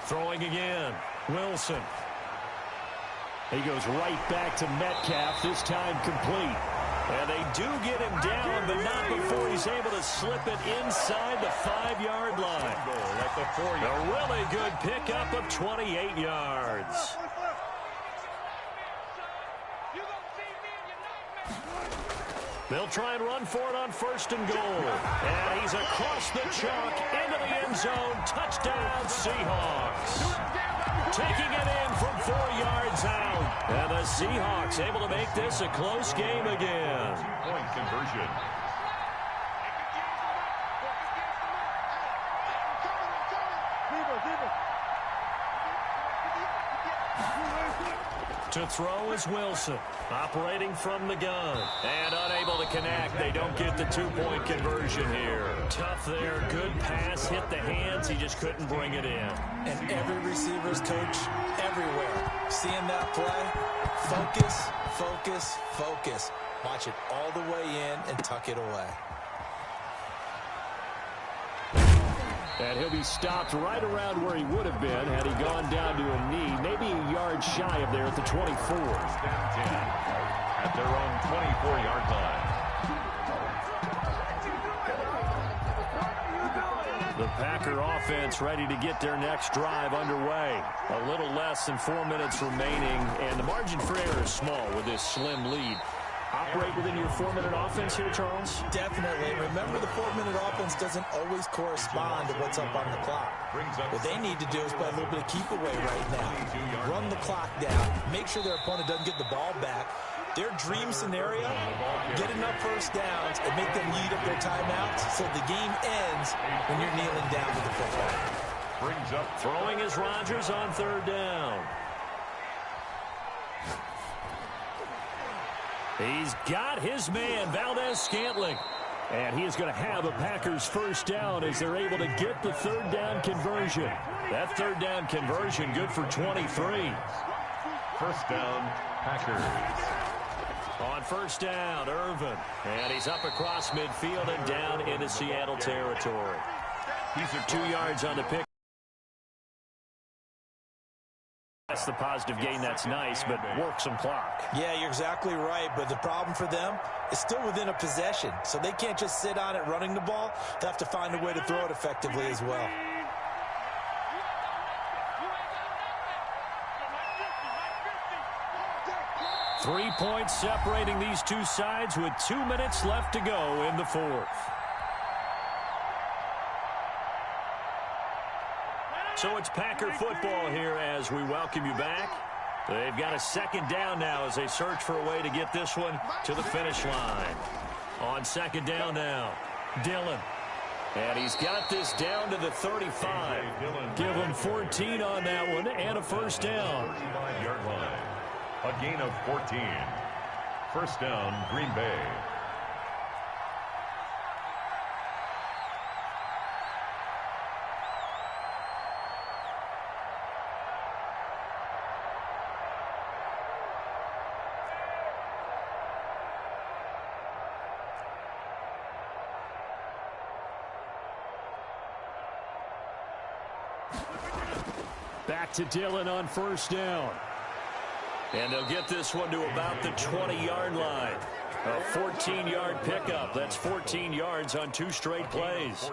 Throwing again, Wilson. He goes right back to Metcalf, this time complete. And they do get him down, but not before he's able to slip it inside the 5-yard line. A really good pickup of 28 yards. They'll try and run for it on 1st and goal. And he's across the chalk into the end zone. Touchdown, Seahawks. Taking it in from 4 yards out. And the Seahawks able to make this a close game again. 2-point conversion. To throw is Wilson, operating from the gun. And unable to connect. They don't get the 2-point conversion here. Tough there. Good pass. Hit the hands. He just couldn't bring it in. And every receiver's coach everywhere. Seeing that play, focus. Watch it all the way in and tuck it away. And he'll be stopped right around where he would have been had he gone down to a knee, maybe a yard shy of there at the 24. Down 10 at their own 24-yard line. The Packer offense ready to get their next drive underway. A little less than 4 minutes remaining, and the margin for error is small with this slim lead. Operate within your 4-minute offense here, Charles? Definitely. Remember, the 4-minute offense doesn't always correspond to what's up on the clock. What they need to do is play a little bit of keep away right now. Run the clock down. Make sure their opponent doesn't get the ball back. Their dream scenario, get enough 1st downs and make them lead up their timeouts so the game ends when you're kneeling down with the football. Brings up throwing is Rodgers on 3rd down. He's got his man, Valdez-Scantling. And he is going to have a Packers 1st down as they're able to get the 3rd down conversion. That 3rd down conversion good for 23. 1st down, Packers. On 1st down, Irvin. And he's up across midfield and down into Seattle territory. He's at 2 yards on the pick. That's the positive gain. That's nice, but work some clock. Yeah, you're exactly right, but the problem for them is still within a possession, so they can't just sit on it running the ball. They have to find a way to throw it effectively as well. 3 points separating these two sides with 2 minutes left to go in the fourth. So it's Packer football here as we welcome you back. They've got a second down now as they search for a way to get this one to the finish line. On second down now, Dillon. And he's got this down to the 35. Give him 14 on that one and a first down. 35-yard line. A gain of 14. First down, Green Bay. Back to Dillon on first down. And they'll get this one to about the 20-yard line. A 14-yard pickup. That's 14 yards on 2 straight plays.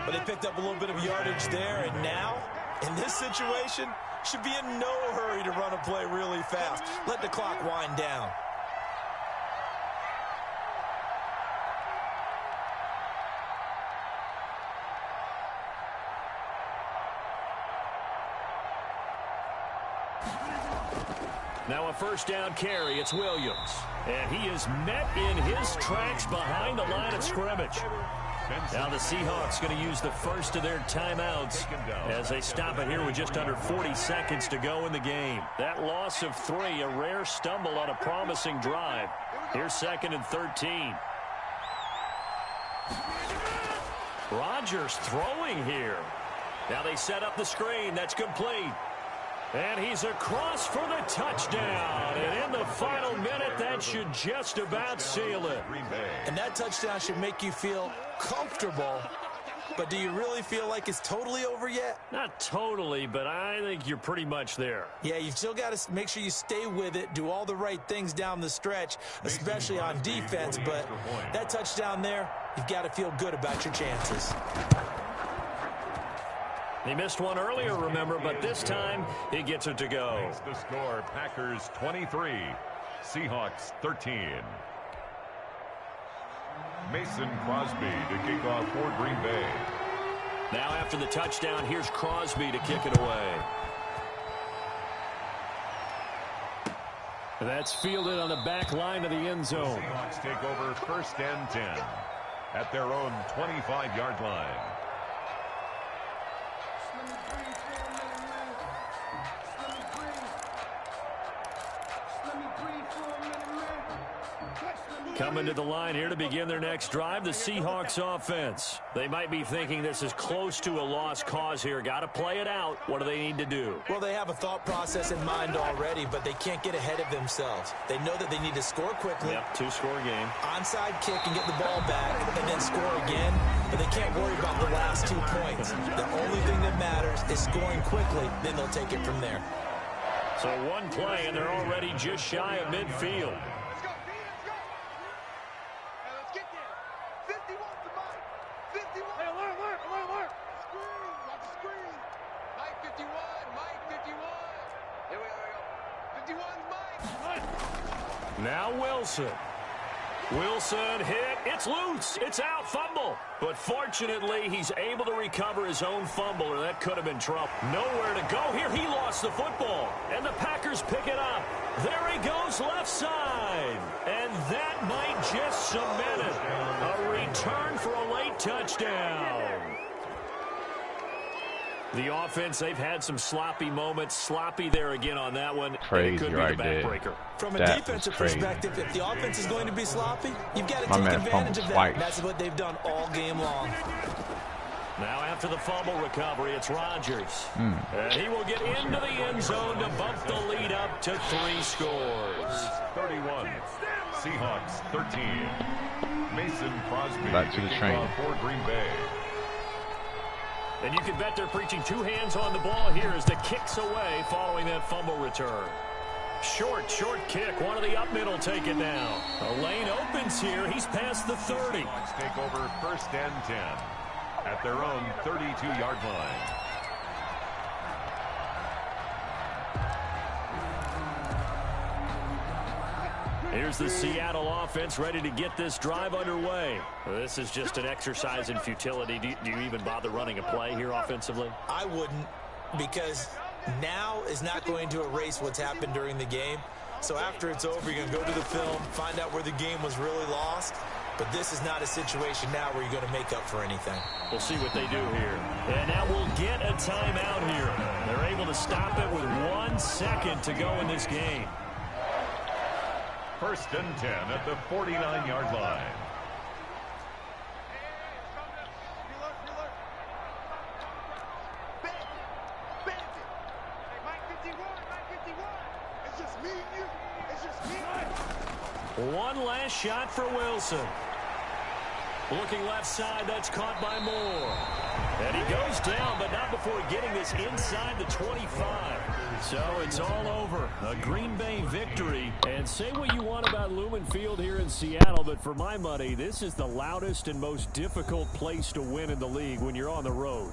But they picked up a little bit of yardage there, and now, in this situation, should be in no hurry to run a play really fast. Let the clock wind down. Now a first down carry. It's Williams. And he is met in his tracks behind the line of scrimmage. Now the Seahawks going to use the first of their timeouts as they stop it here with just under 40 seconds to go in the game. That loss of 3, a rare stumble on a promising drive. Here's 2nd and 13. Rodgers throwing here. Now they set up the screen. That's complete. And he's across for the touchdown. And in the final minute, that should just about seal it. And that touchdown should make you feel comfortable. But do you really feel like it's totally over yet? Not totally, but I think you're pretty much there. Yeah, you've still got to make sure you stay with it, do all the right things down the stretch, especially on defense. But that touchdown there, you've got to feel good about your chances. He missed one earlier, remember, but this time he gets it to go. Makes the score, Packers 23, Seahawks 13. Mason Crosby to kick off for Green Bay. Now after the touchdown, here's Crosby to kick it away. That's fielded on the back line of the end zone. Seahawks take over 1st and 10 at their own 25-yard line. Coming to the line here to begin their next drive, the Seahawks offense. They might be thinking this is close to a lost cause here. Got to play it out. What do they need to do? Well, they have a thought process in mind already, but they can't get ahead of themselves. They know that they need to score quickly. Yep, 2-score game. Onside kick and get the ball back and then score again. But they can't worry about the last 2 points. The only thing that matters is scoring quickly. Then they'll take it from there. So one play, and they're already just shy of midfield. Now Wilson. Wilson hit. It's loose. It's out. Fumble. But fortunately, he's able to recover his own fumble, or that could have been trouble. Nowhere to go here. He lost the football. And the Packers pick it up. There he goes, left side. And that might just cement it. A return for a late touchdown. The offense, they've had some sloppy moments. Sloppy there again on that one. Crazy right there. From a That defensive was crazy. perspective, if the offense is going to be sloppy, you've got to take advantage of that. Twice. That's what they've done all game long. Now after the fumble recovery, it's Rodgers. And he will get into the end zone to bump the lead up to 3 scores. 31, Seahawks 13. Mason Crosby Back to the train. for Green Bay. And you can bet they're preaching 2 hands on the ball here as the kick's away following that fumble return. Short kick. One of the up middle take it down. A lane opens here. He's past the 30. Seahawks take over 1st and 10 at their own 32-yard line. Here's the Seattle offense ready to get this drive underway. This is just an exercise in futility. Do you even bother running a play here offensively? I wouldn't, because now is not going to erase what's happened during the game. So after it's over, you're going to go to the film, find out where the game was really lost. But this is not a situation now where you're going to make up for anything. We'll see what they do here. And now we'll get a timeout here. They're able to stop it with 1 second to go in this game. 1st and 10 at the 49-yard line. One last shot for Wilson. Looking left side, that's caught by Moore. And he goes down, but not before getting this inside the 25. So it's all over. A Green Bay victory. And say what you want about Lumen Field here in Seattle, but for my money, this is the loudest and most difficult place to win in the league when you're on the road.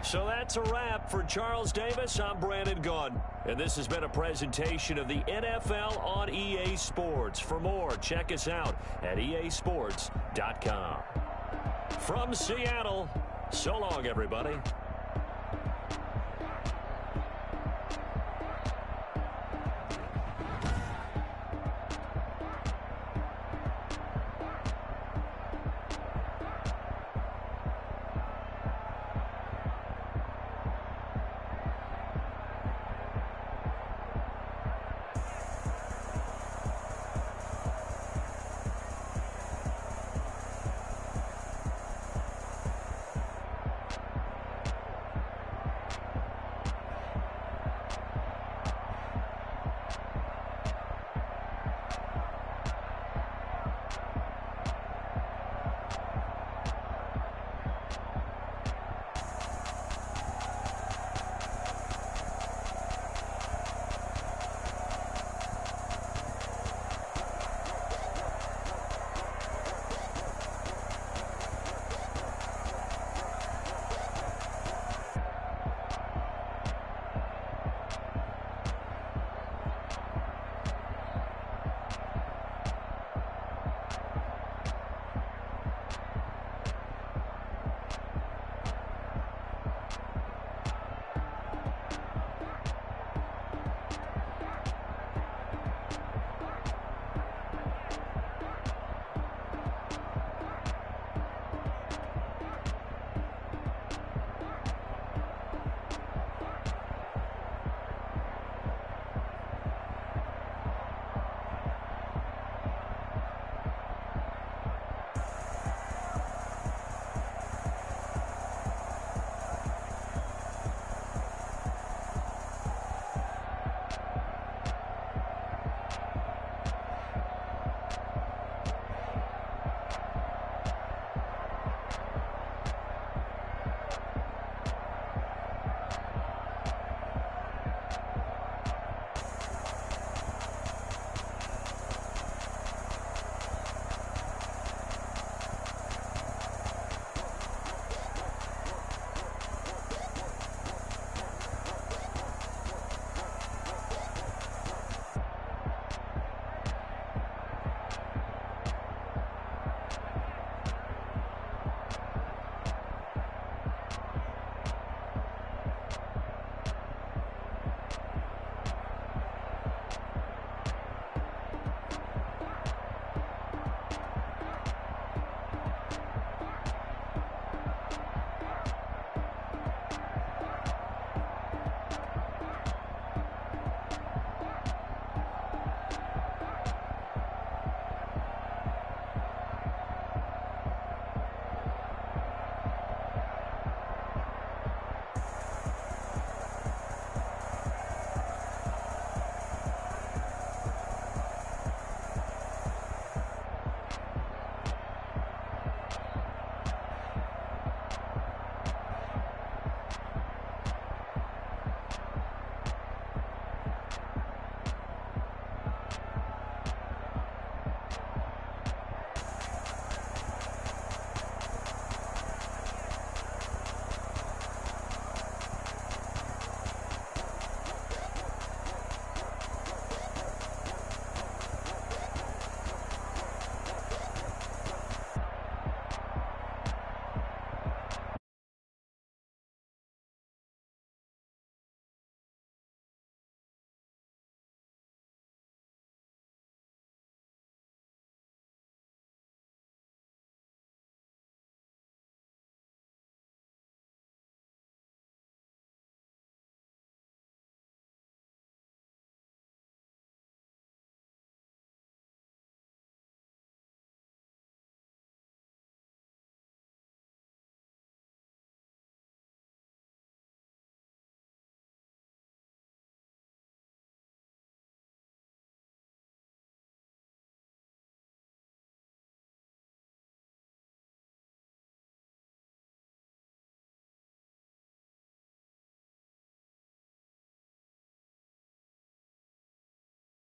So that's a wrap for Charles Davis. I'm Brandon Gunn. And this has been a presentation of the NFL on EA Sports. For more, check us out at easports.com. From Seattle, so long, everybody.